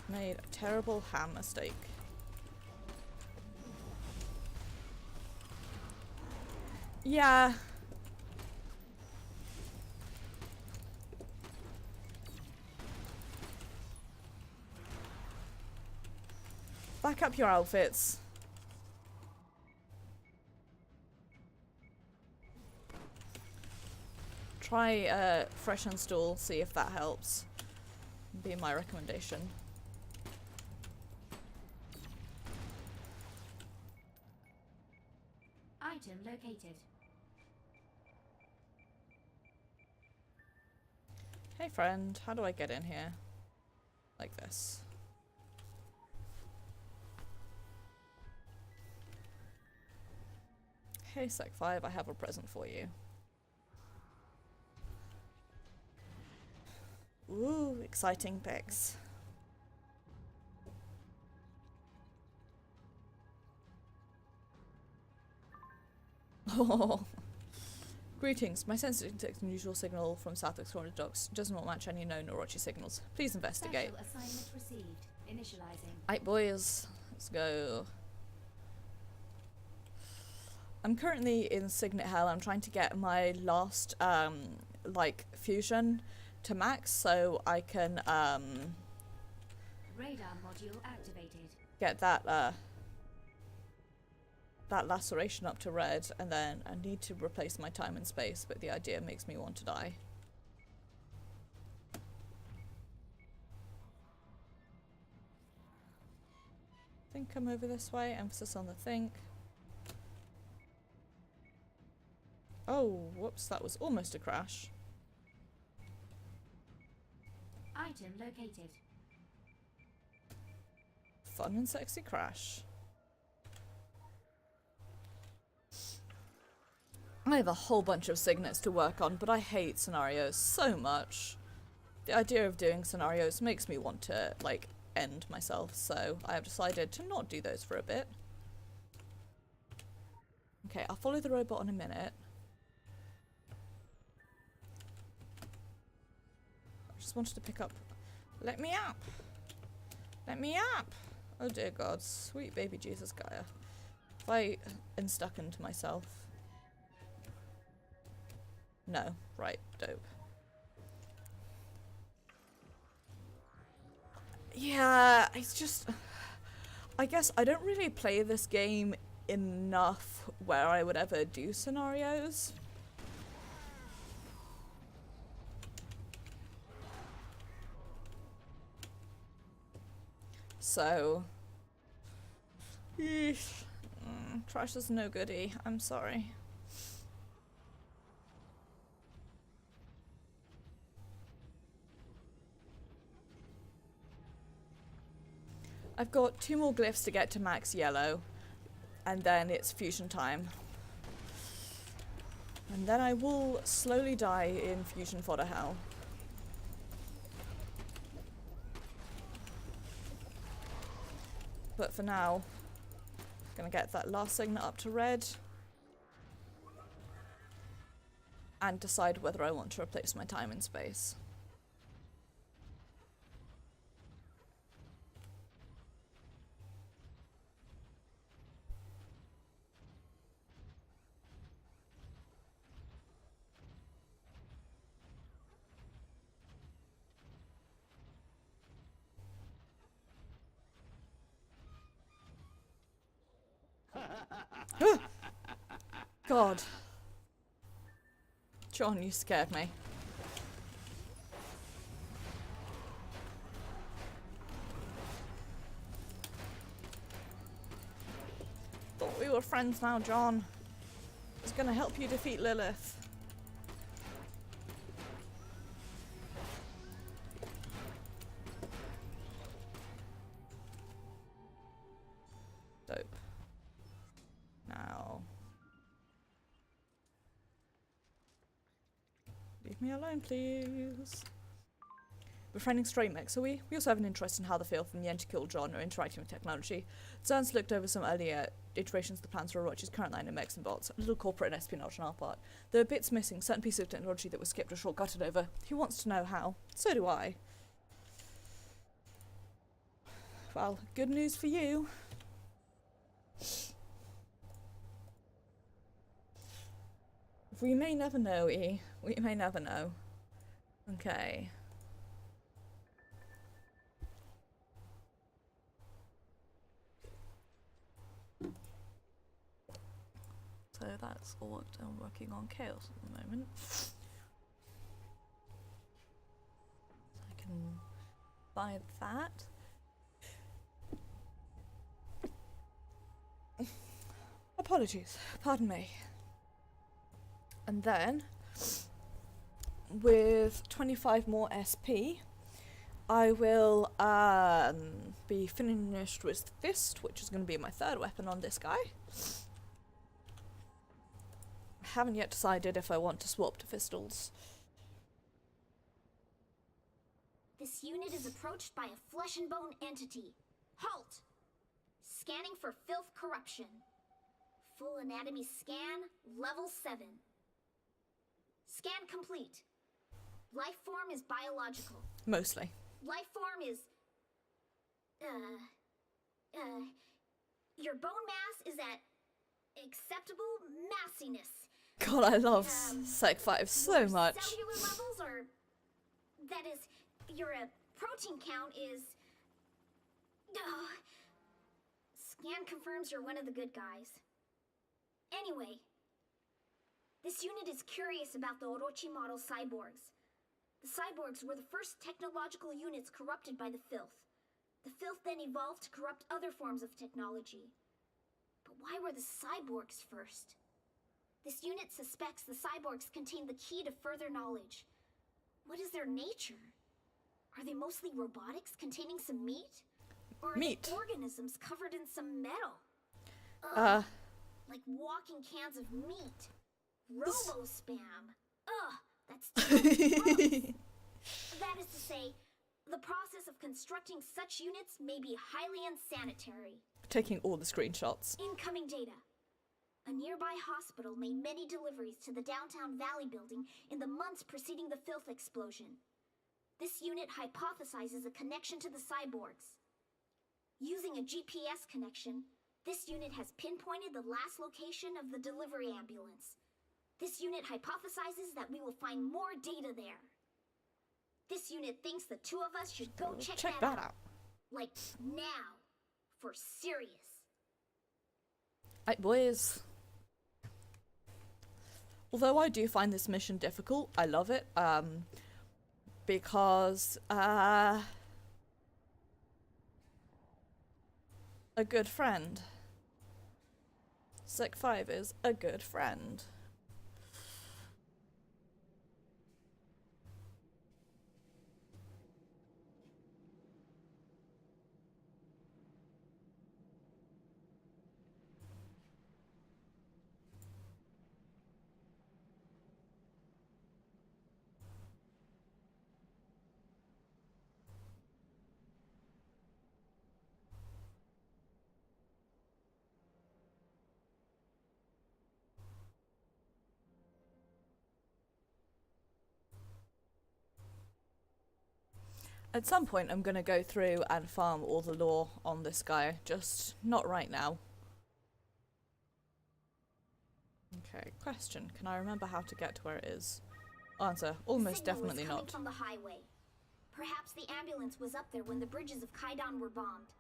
Made a terrible ham mistake. Yeah. Back up your outfits. Try fresh install, see if that helps. Be my recommendation. Item located. Hey friend, how do I get in here? Like this. Hey Sec 5, I have a present for you. Ooh, exciting pics. Oh. Greetings. My sensor detects an unusual signal from South Victoria docks. Does not match any known Orochi signals. Please investigate. Special assignment received. Initializing. Alright boys, let's go. I'm currently in Signet Hell. I'm trying to get my last like fusion to max so I can module activated. get that that laceration up to red, and then I need to replace my time and space, but the idea makes me want to die. Think come over this way, emphasis on the think. Oh, whoops, that was almost a crash. Item located. Fun and sexy crash. I have a whole bunch of signets to work on, but I hate scenarios so much. The idea of doing scenarios makes me want to, like, end myself, so I have decided to not do those for a bit. Okay, I'll follow the robot in a minute. I just wanted to pick up... Let me up! Let me up! Oh dear God, sweet baby Jesus Gaia. If I am stuck into myself... No, right, dope. Yeah, it's just... I guess I don't really play this game enough where I would ever do scenarios. So... Trash is no goodie, I'm sorry. I've got 2 more glyphs to get to max yellow, and then it's fusion time. And then I will slowly die in fusion fodder hell. But for now, gonna get that last signet up to red, and decide whether I want to replace my time and space. God. John, you scared me. Thought we were friends now, John. I was gonna help you defeat Lilith. Dope. Now... leave me alone, please. Befriending stray mechs, are we? We also have an interest in how the feel from the Enticle genre interacting with technology. Zern's looked over some earlier iterations of the plans for Orochi's current line of mechs and bots, a little corporate and espionage on our part. There are bits missing, certain pieces of technology that were skipped or shortcutted over. He wants to know how. So do I. Well, good news for you. We may never know, E. We may never know. Okay. So that's all I'm working on chaos at the moment. So I can buy that. Apologies, pardon me. And then, with 25 more SP, I will be finished with Fist, which is going to be my 3rd weapon on this guy. I haven't yet decided if I want to swap to Fistles. This unit is approached by a flesh and bone entity. Halt! Scanning for filth corruption. Full anatomy scan, level 7. Scan complete. Life form is biological. Mostly. Life form is... Your bone mass is at acceptable massiness. God, I love Sec 5 so Your much. cellular levels are... That is, your protein count is... Scan confirms you're one of the good guys. Anyway, this unit is curious about the Orochi model cyborgs. The cyborgs were the first technological units corrupted by the filth. The filth then evolved to corrupt other forms of technology. But why were the cyborgs first? This unit suspects the cyborgs contain the key to further knowledge. What is their nature? Are they mostly robotics containing some meat? Or are Meat. they organisms covered in some metal? Like walking cans of meat. Robo-spam. Ugh, that's too gross. That is to say, the process of constructing such units may be highly unsanitary. Taking all the screenshots. Incoming data. A nearby hospital made many deliveries to the downtown Valley building in the months preceding the filth explosion. This unit hypothesizes a connection to the cyborgs. Using a GPS connection, this unit has pinpointed the last location of the delivery ambulance. This unit hypothesizes that we will find more data there. This unit thinks the two of us should go check that out. Like, now. For serious. Right, boys. Although I do find this mission difficult, I love it, because, a good friend. Sec 5 is a good friend. At some point I'm going to go through and farm all the lore on this guy, just not right now. Okay, question. Can I remember how to get to where it is? Answer. Almost definitely not. From the highway. Perhaps the ambulance was up there when the bridges of Kaidan were bombed.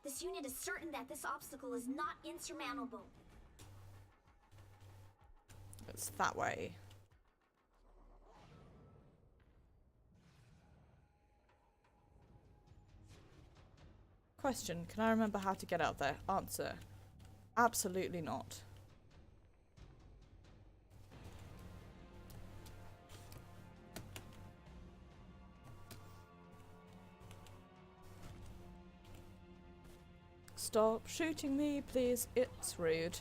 This unit is certain that this obstacle is not insurmountable. It's that way. Question. Can I remember how to get out there? Answer. Absolutely not. Stop shooting me, please. It's rude.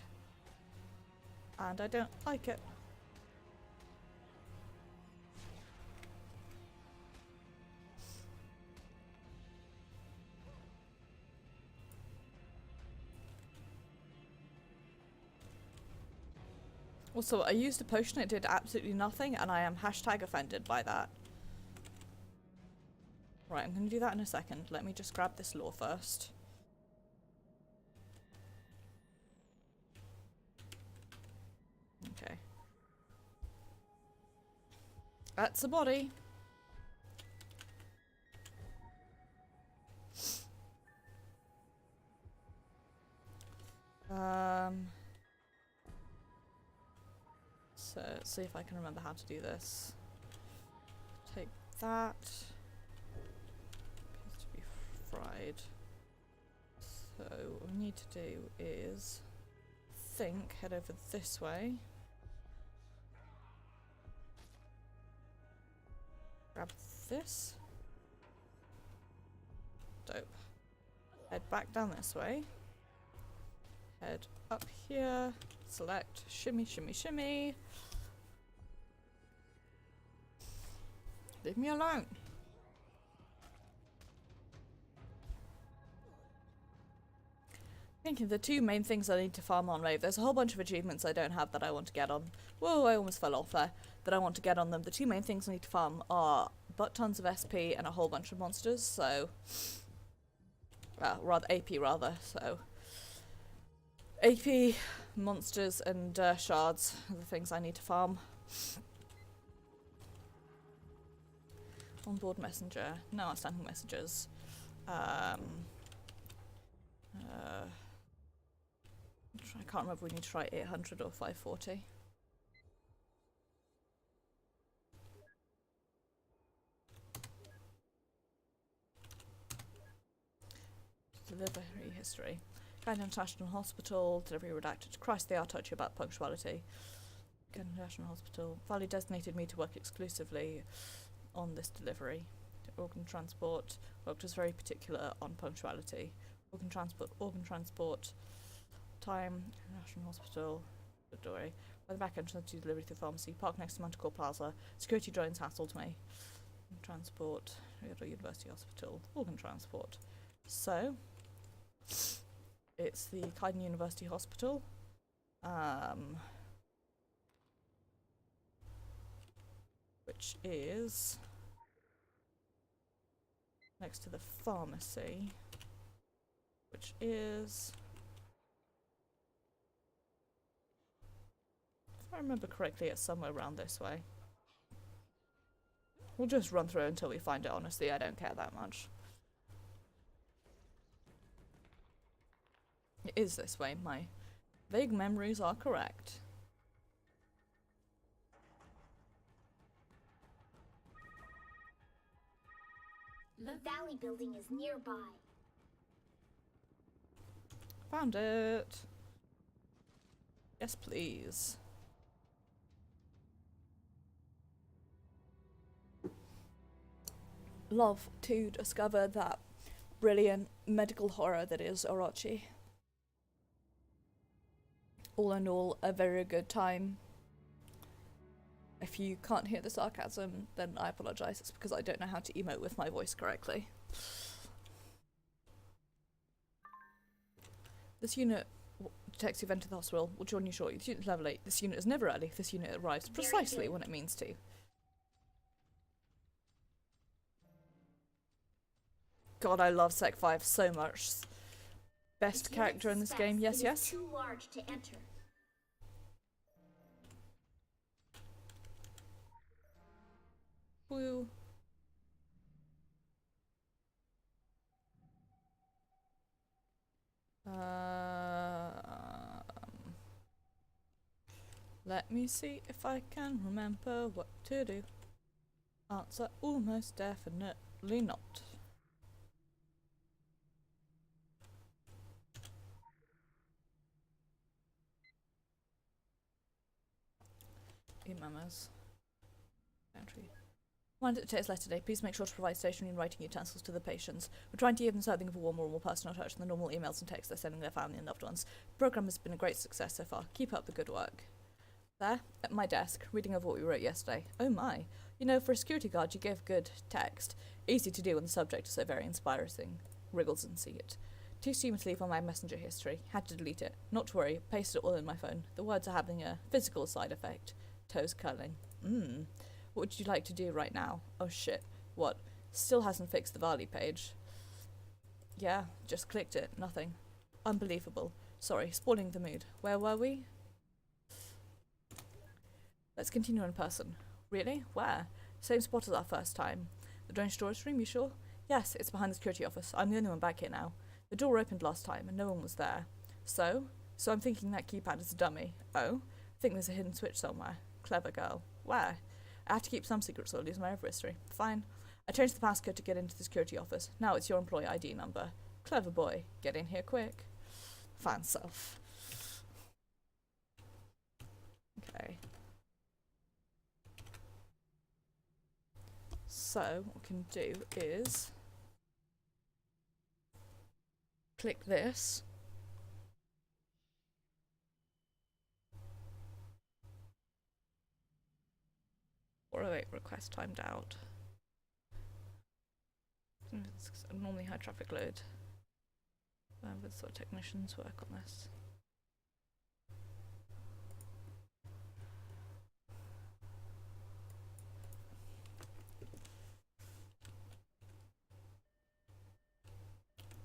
And I don't like it. Also, I used a potion, it did absolutely nothing, and I am hashtag offended by that. Right, I'm going to do that in a second. Let me just grab this lore first. Okay. That's a body. So, let's see if I can remember how to do this. Take that. Appears to be fried. So, what we need to do is head over this way. Grab this. Dope. Head back down this way. Head up here. Select. Shimmy, shimmy, shimmy. Leave me alone. Thinking the two main things I need to farm on Rave. There's a whole bunch of achievements I don't have that I want to get on. Whoa, I almost fell off there. That I want to get on them. The two main things I need to farm are butt tons of SP and a whole bunch of monsters, so... rather AP rather, so... AP, monsters, and shards are the things I need to farm. Onboard messenger. No outstanding messages. I can't remember if we need to try 800 or 540. Delivery history. Kind International Hospital, delivery redacted. Christ, they are touchy about punctuality. Kind International Hospital. Valley designated me to work exclusively on this delivery. Organ transport. Work was very particular on punctuality. Organ transport. Time. International Hospital. Don't worry. By the back entrance to delivery through pharmacy. Park next to Manticore Plaza. Security drones hassled me. Transport. University Hospital. Organ transport. So, it's the Kaiden University Hospital. Which is next to the pharmacy, which is, if I remember correctly, it's somewhere around this way. We'll just run through until we find it, honestly, I don't care that much. It is this way, my vague memories are correct. The Valley building is nearby. Found it. Yes, please. Love to discover that brilliant medical horror that is Orochi. All in all, a very good time. If you can't hear the sarcasm, then I apologise. It's because I don't know how to emote with my voice correctly. This unit detects you've entered the hospital. Will join you shortly. This unit is level 8. This unit is never early. This unit arrives precisely when it means to. God, I love Sec 5 so much. Best character in this game. Yes, yes. Too large to enter. Woo. Let me see if I can remember what to do. Answer almost definitely not. E-memos. Entry. Reminder to today's letter today. Please make sure to provide stationery and writing utensils to the patients. We're trying to give them something of a warmer, more personal touch than the normal emails and texts they're sending their family and loved ones. The program has been a great success so far. Keep up the good work. There, at my desk, reading over what we wrote yesterday. Oh my. You know, for a security guard, you give good text. Easy to do when the subject is so very inspiring. Wriggles and see it. Too soon to leave on my messenger history. Had to delete it. Not to worry, pasted it all in my phone. The words are having a physical side effect. Toes curling. What would you like to do right now? Oh shit. What? Still hasn't fixed the Varley page. Yeah, just clicked it. Nothing. Unbelievable. Sorry, spoiling the mood. Where were we? Let's continue in person. Really? Where? Same spot as our first time. The drone storage room, you sure? Yes, it's behind the security office. I'm the only one back here now. The door opened last time and no one was there. So I'm thinking that keypad is a dummy. Oh? I think there's a hidden switch somewhere. Clever girl. Where? I have to keep some secrets or I'll lose my over history. Fine. I changed the passcode to get into the security office. Now it's your employee ID number. Clever boy. Get in here quick. Fan self. Okay. So what we can do is click this. Or wait, request timed out. It's normally high traffic load. But sort of technicians work on this.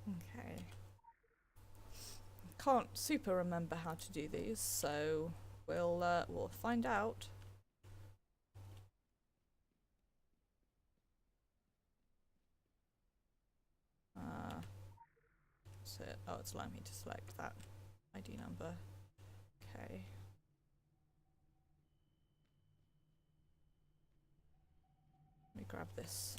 Okay. Can't super remember how to do these, so we'll find out. it? Oh, it's allowing me to select that ID number. Okay. Let me grab this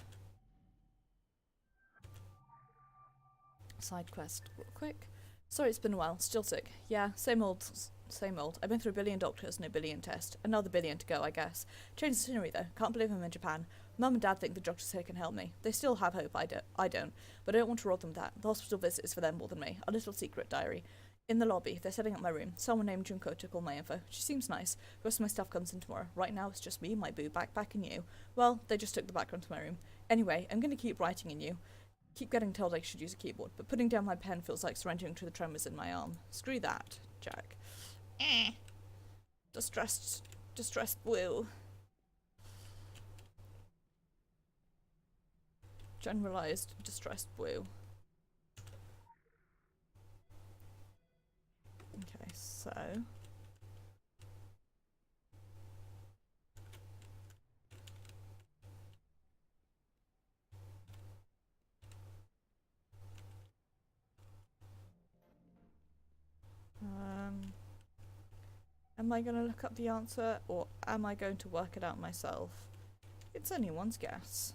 side quest real quick. Sorry, it's been a while. Still sick. Yeah, same old, same old. I've been through a billion doctors and a billion tests. Another billion to go, I guess. Change the scenery though. Can't believe I'm in Japan. Mum and Dad think the doctors here can help me. They still have hope. I don't. But I don't want to rob them that. The hospital visit is for them more than me. A little secret diary. In the lobby, they're setting up my room. Someone named Junko took all my info. She seems nice. The rest of my stuff comes in tomorrow. Right now, it's just me, my boo, backpack, and you. Well, they just took the background to my room. Anyway, I'm going to keep writing in you. Keep getting told I should use a keyboard, but putting down my pen feels like surrendering to the tremors in my arm. Screw that, Jack. Distressed blue. Generalized distressed blue. Okay, so am I going to look up the answer, or am I going to work it out myself? It's anyone's guess.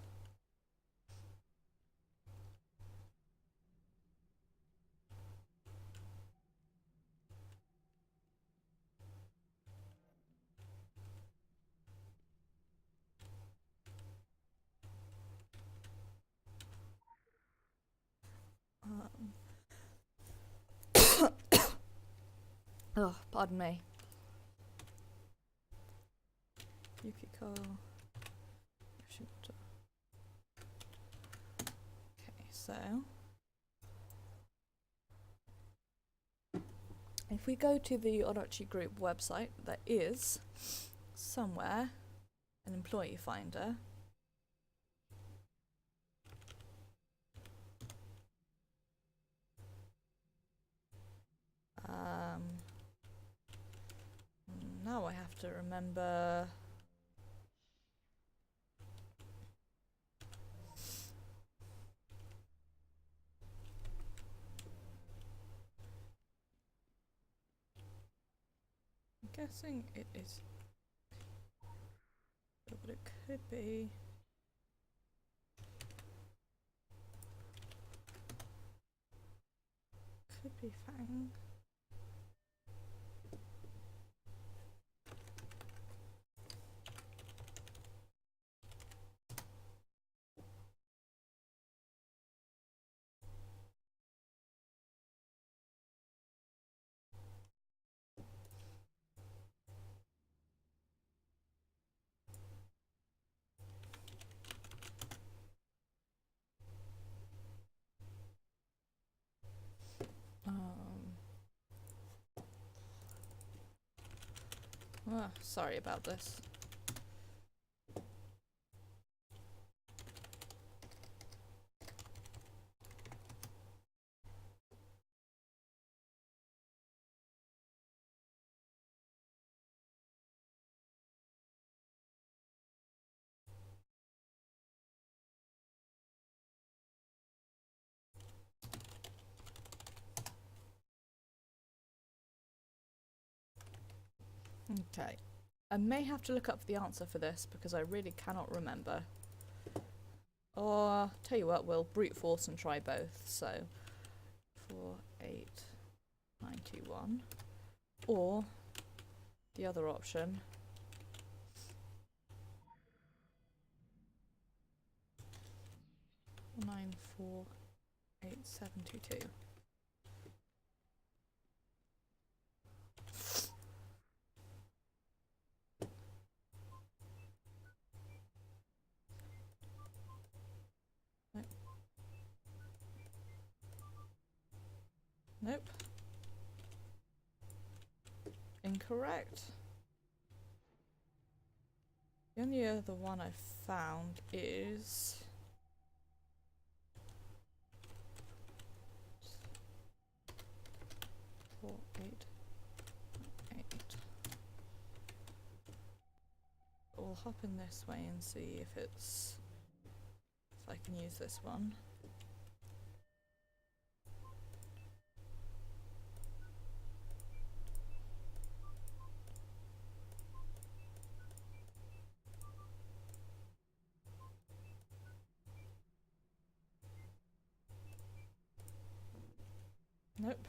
Oh, pardon me. Yukiko. Okay, so if we go to the Orochi Group website, there is somewhere an employee finder. Now I have to remember. I'm guessing it is, but it could be. Could be Fang. Sorry about this. Okay. I may have to look up the answer for this because I really cannot remember. Or, tell you what, we'll brute force and try both. So, 48921. Or, the other option. 948722. Nope. Incorrect. The only other one I found is 488. We'll hop in this way and see if I can use this one. Nope.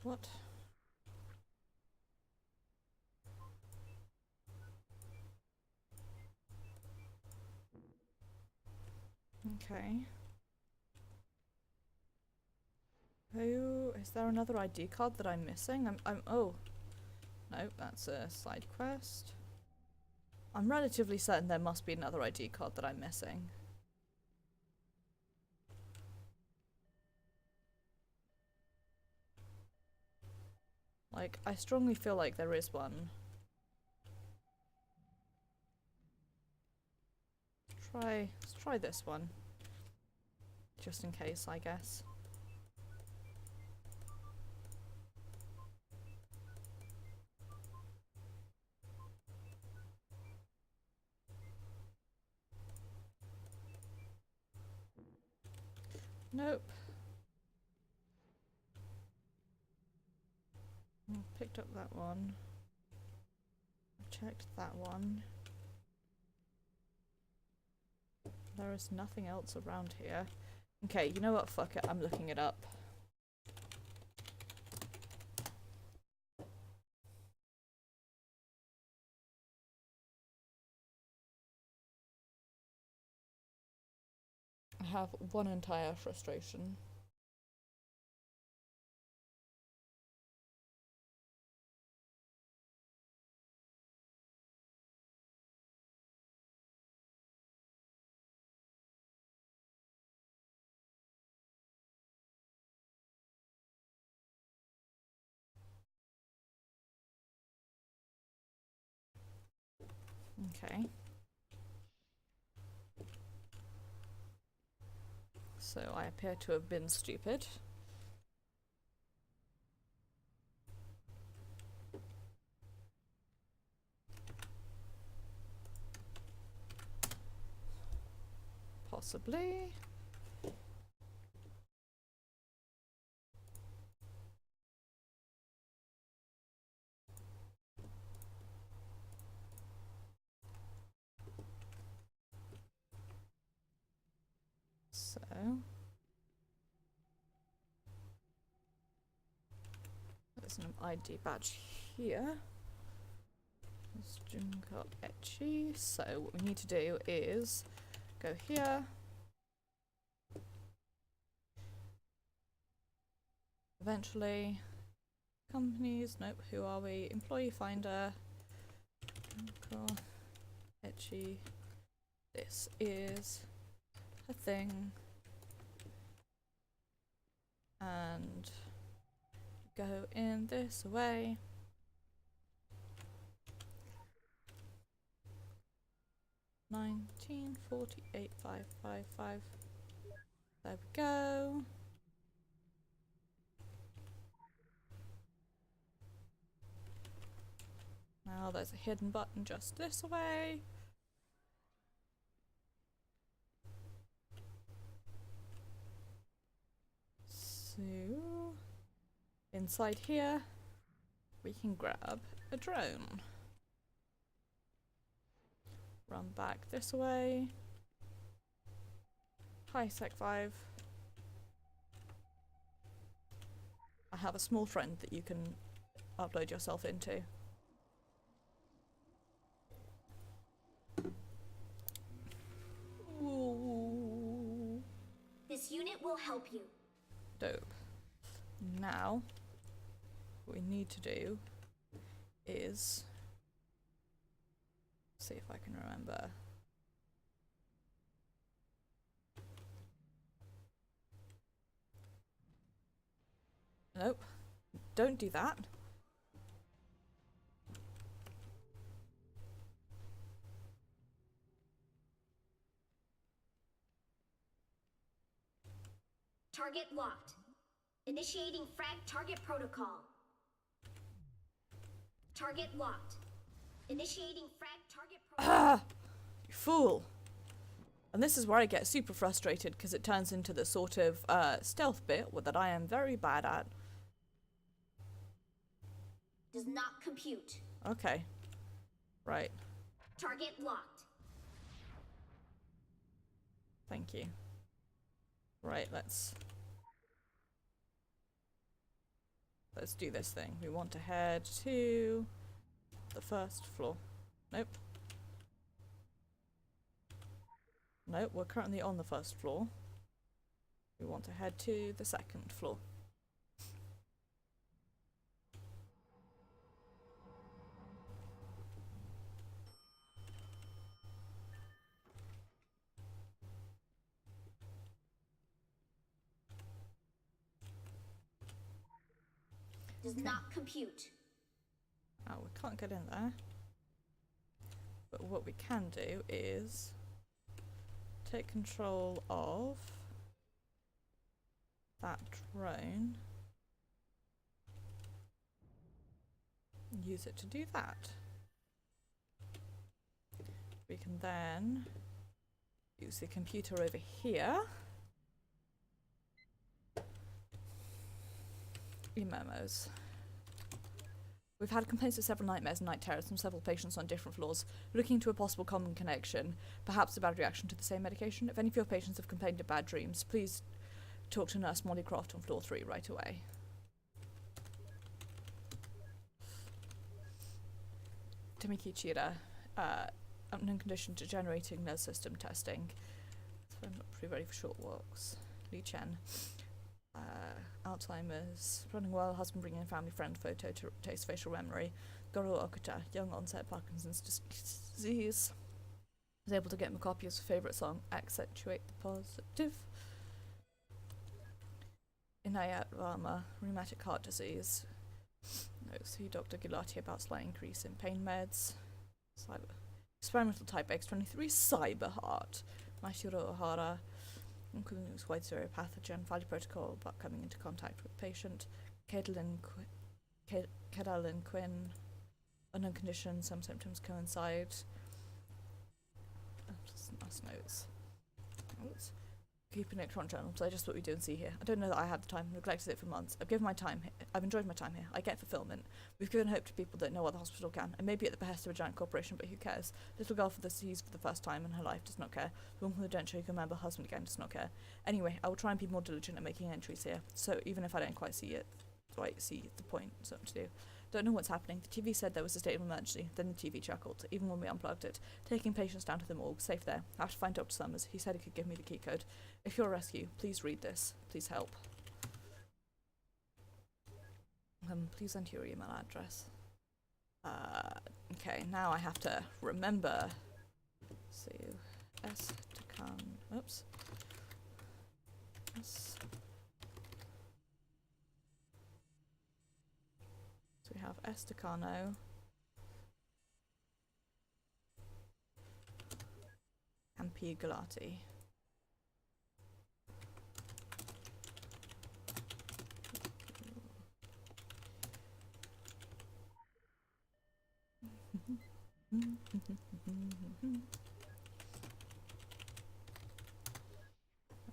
What? Okay. Who is there another ID card that I'm missing? Oh. No, that's a side quest. I'm relatively certain there must be another ID card that I'm missing. Like, I strongly feel like there is one. Let's try this one. Just in case, I guess. Nope. Picked up that one. Checked that one. There is nothing else around here. Okay, you know what? Fuck it. I'm looking it up. I have one entire frustration. Okay. So I appear to have been stupid. Possibly. So there's an ID badge here. There's Junko Etchi. So what we need to do is go here. Eventually, companies. Nope. Who are we? Employee finder. Junko Etchi. This is a thing. And go in this way. $1948,555. There we go. Now there's a hidden button just this way. So inside here we can grab a drone. Run back this way. Hi Sec5. I have a small friend that you can upload yourself into. Ooh. This unit will help you. Dope. Now, what we need to do is see if I can remember. Nope. Don't do that. Target locked. Initiating frag target protocol. Target locked. Initiating frag target protocol. Ah! You fool! And this is where I get super frustrated because it turns into the sort of stealth bit that I am very bad at. Does not compute. Okay. Right. Target locked. Thank you. Right, let's do this thing. We want to head to the first floor. Nope. Nope, we're currently on the first floor. We want to head to the second floor. Does not compute. Oh, we can't get in there. But what we can do is take control of that drone and use it to do that. We can then use the computer over here. E-memos. We've had complaints of several nightmares and night terrors from several patients on different floors, looking to a possible common connection, perhaps a bad reaction to the same medication. If any of your patients have complained of bad dreams, please talk to Nurse Molly Croft on floor 3 right away. Tamiki Chira, unknown condition degenerating nerve system testing. So I'm not pretty ready for short walks. Li Chen. Alzheimer's, running well, husband bringing in family friend photo to taste facial memory. Goro Okuta, young onset Parkinson's disease. Was able to get him a copy of his favourite song, Accentuate the Positive. Inayat Rama, rheumatic heart disease. No, see Dr. Gulati about slight increase in pain meds. Experimental type X23, cyber heart. Mashiro Ohara, including this wide pathogen, filed a protocol about coming into contact with patient. Kedalin Quinn, unknown condition, some symptoms coincide. Nice notes. Keep an electronic journal, so just what we do and see here. I don't know that I have the time, neglected it for months. I've given my time here. I've enjoyed my time here. I get fulfillment. We've given hope to people that know what the hospital can, and maybe at the behest of a giant corporation, but who cares? Little girl for the seas for the first time in her life does not care. The woman who don't show you can remember her husband again does not care. Anyway, I will try and be more diligent at making entries here, so even if I don't quite see it, see the point, something to do. Don't know what's happening. The TV said there was a state of emergency. Then the TV chuckled, even when we unplugged it. Taking patients down to the morgue, safe there. I have to find Dr. Summers. He said he could give me the key code. If you're a rescue, please read this. Please help. Please enter your email address. Okay, now I have to remember. So, S to come. Oops. S. So we have Estacano. And P. Galati. And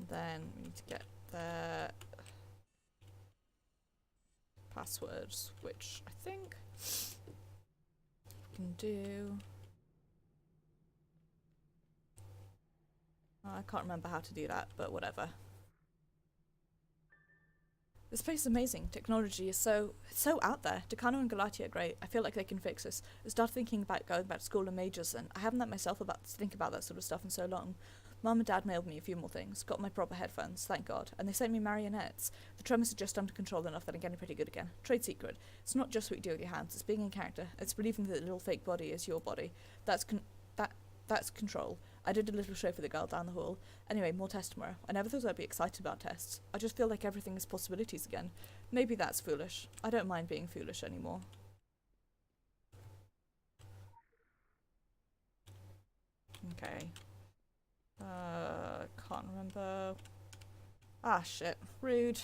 then we need to get the passwords, which I think we can do. I can't remember how to do that, but whatever. This place is amazing. Technology is so out there. Decano and Galati are great. I feel like they can fix this. I started thinking about going back to school and majors, and I haven't let myself think about that sort of stuff in so long. Mum and Dad mailed me a few more things. Got my proper headphones, thank God. And they sent me marionettes. The tremors are just under control enough that I'm getting pretty good again. Trade secret. It's not just what you do with your hands. It's being in character. It's believing that the little fake body is your body. That's control. I did a little show for the girl down the hall. Anyway, more tests tomorrow. I never thought I'd be excited about tests. I just feel like everything is possibilities again. Maybe that's foolish. I don't mind being foolish anymore. Okay. Can't remember. Ah, shit. Rude.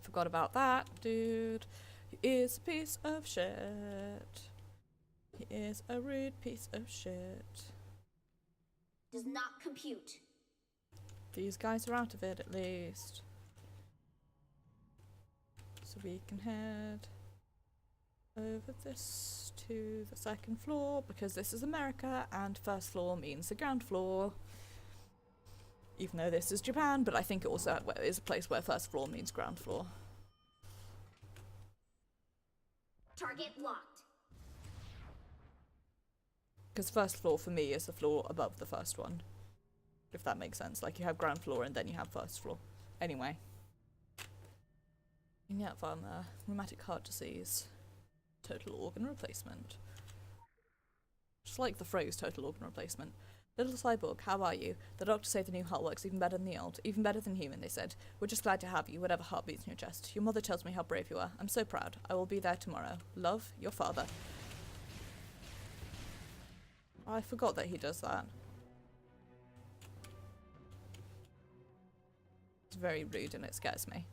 Forgot about that, dude. He is a piece of shit. He is a rude piece of shit. does not compute. These guys are out of it at least. So we can head over this to the second floor because this is America and first floor means the ground floor. Even though this is Japan, but I think it also is a place where first floor means ground floor. Target locked. Because first floor for me is the floor above the first one. If that makes sense. Like you have ground floor and then you have first floor. Anyway. And yeah, from rheumatic heart disease. Total organ replacement. Just like the phrase total organ replacement. Little cyborg, how are you? The doctors say the new heart works even better than the old. Even better than human, they said. We're just glad to have you, whatever heart beats in your chest. Your mother tells me how brave you are. I'm so proud. I will be there tomorrow. Love, your father. I forgot that he does that. It's very rude and it scares me.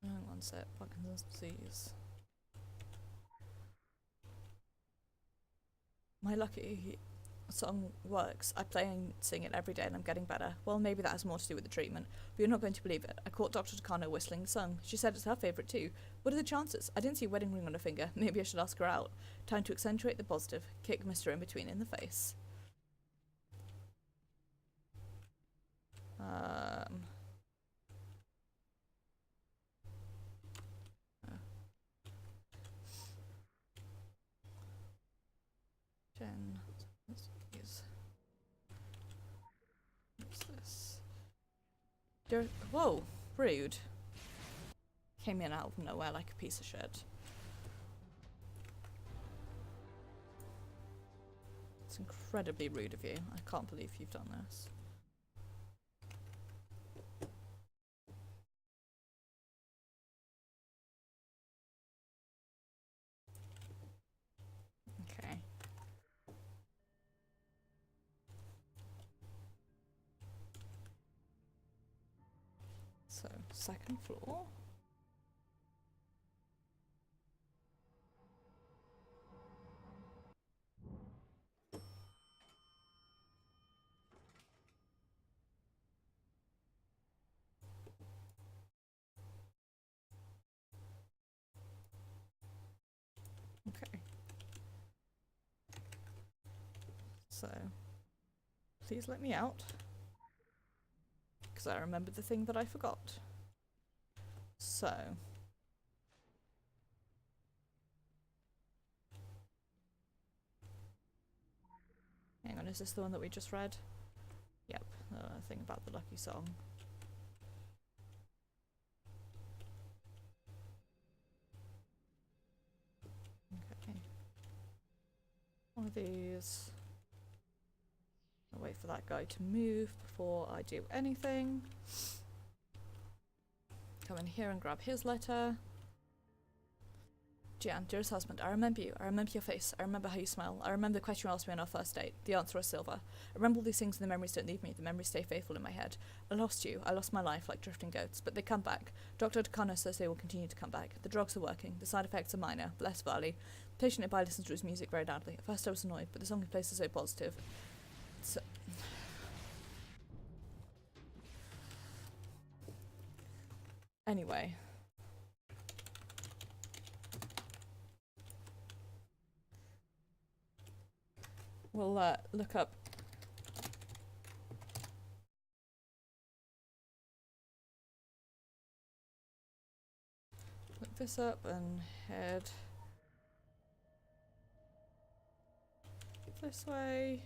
Hang on a sec. Parkinson's disease. My lucky song works. I play and sing it every day and I'm getting better. Well, maybe that has more to do with the treatment, but you're not going to believe it. I caught Dr. Takano whistling the song. She said it's her favourite too. What are the chances? I didn't see a wedding ring on her finger. Maybe I should ask her out. Time to accentuate the positive. Kick Mr. In-Between in the face. Jen. What's this? Whoa, rude. Came in out of nowhere like a piece of shit. It's incredibly rude of you. I can't believe you've done this. Okay. So, second floor. Okay. So, please let me out. Because I remembered the thing that I forgot. So. Hang on, is this the one that we just read? Yep, the thing about the lucky song. Okay. One of these. I'll wait for that guy to move before I do anything. Come in here and grab his letter. Gian, dearest husband, I remember you. I remember your face. I remember how you smell. I remember the question you asked me on our first date. The answer was silver. I remember all these things and the memories don't leave me. The memories stay faithful in my head. I lost you. I lost my life like drifting goats. But they come back. Dr. Takano says they will continue to come back. The drugs are working. The side effects are minor. Bless Varley. The patient nearby listens to his music very loudly. At first I was annoyed, but the song he plays is so positive. So anyway. We'll look up. Look this up and head this way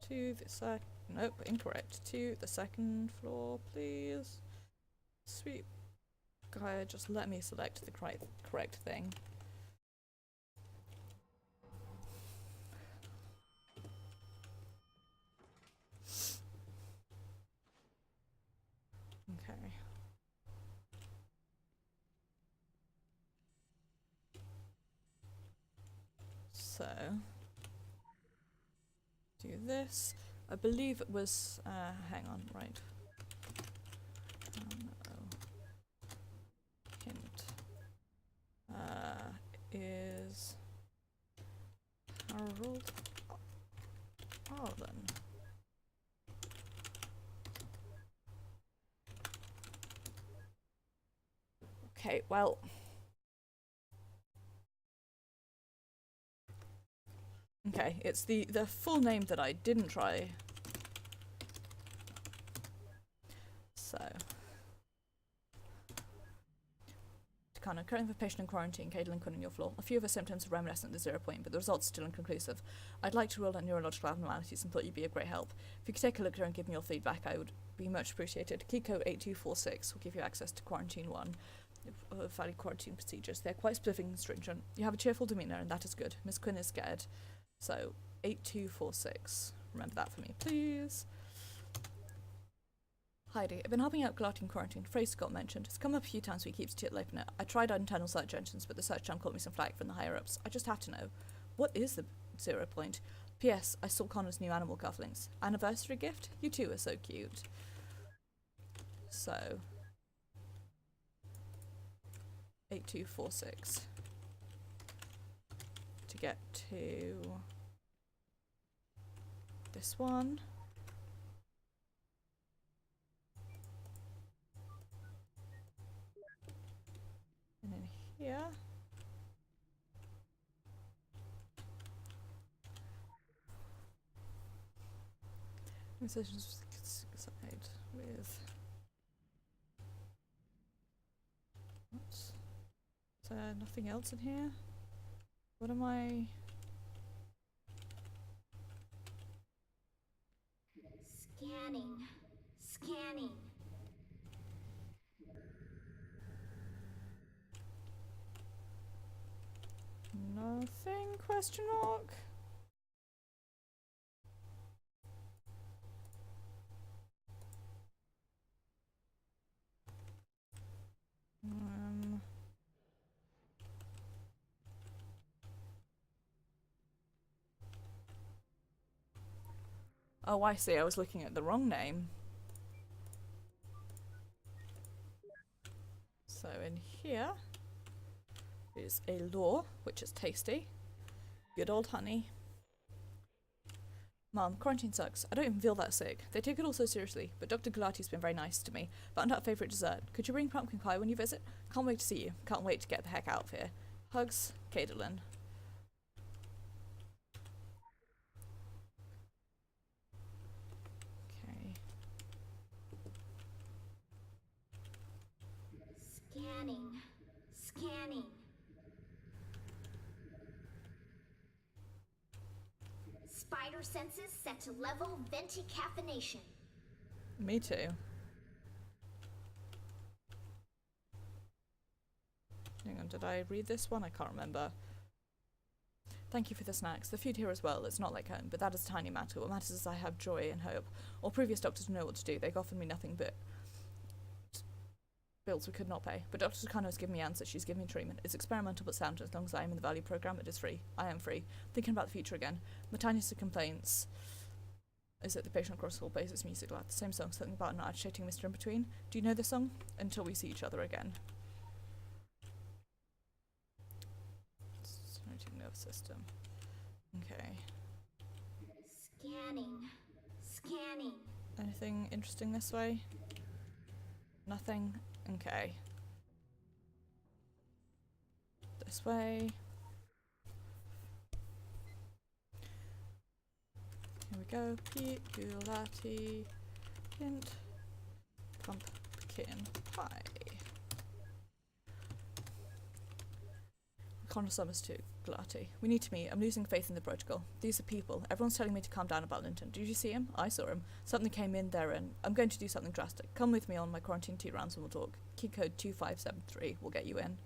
to the nope, incorrect. To the second floor, please. Sweet guy, just let me select the correct thing. Okay. So, do this. I believe it was, hang on, right. No. Hint. Is Harold Okay, well. Okay, it's the full name that I didn't try. So. Takano, currently for patient in quarantine, Caitlin Quinn on your floor. A few of her symptoms are reminiscent of the 0 point, but the results are still inconclusive. I'd like to rule out neurological abnormalities and thought you'd be a great help. If you could take a look at her and give me your feedback, I would be much appreciated. Key code 8246 will give you access to quarantine 1. Valid quarantine procedures. They're quite specific and stringent. You have a cheerful demeanour, and that is good. Miss Quinn is scared. So, 8246. Remember that for me, please. Heidi, I've been helping out Galati in quarantine. Fraser got mentioned. It's come up a few times, but he keeps it open it. I tried our internal search engines, but the search term caught me some flack from the higher-ups. I just have to know. What is the 0 point? P.S. I saw Connor's new animal cufflinks. Anniversary gift? You two are so cute. So... 8246. To get to... this one. And then here. Side with. What? Is there nothing else in here? What am I? Scanning. Scanning. Nothing? Question mark? Oh, I see. I was looking at the wrong name. So in here is a lure, which is tasty. Good old honey. Mom, quarantine sucks. I don't even feel that sick. They take it all so seriously, but Dr. Galati's been very nice to me. But not a favourite dessert. Could you bring pumpkin pie when you visit? Can't wait to see you. Can't wait to get the heck out of here. Hugs, Caitlin. Okay. Scanning. Scanning. Spider senses set to level venti caffeination. Me too. Hang on, did I read this one? I can't remember. Thank you for the snacks. The food here as well. It's not like home, but that is a tiny matter. What matters is I have joy and hope. All previous doctors know what to do. They've offered me nothing but bills we could not pay. But Dr. Takano has given me answers. She's given me treatment. It's experimental but sound. As long as I am in the value program, it is free. I am free. Thinking about the future again. My tiniest of complaints is that the patient across the hall plays its music loud. The same song, something about not agitating Mr. In Between. Do you know this song? Until we see each other again. Stimulating nervous system. Okay. Scanning. Scanning. Anything interesting this way? Nothing? Okay. This way. Here we go. Pete, Gulati, hint, pumpkin pie. Connor Summers too, Gulati. We need to meet. I'm losing faith in the protocol. These are people. Everyone's telling me to calm down about Linton. Did you see him? I saw him. Something came in there and I'm going to do something drastic. Come with me on my quarantine 2 rounds and we'll talk. Key code 2573 will get you in.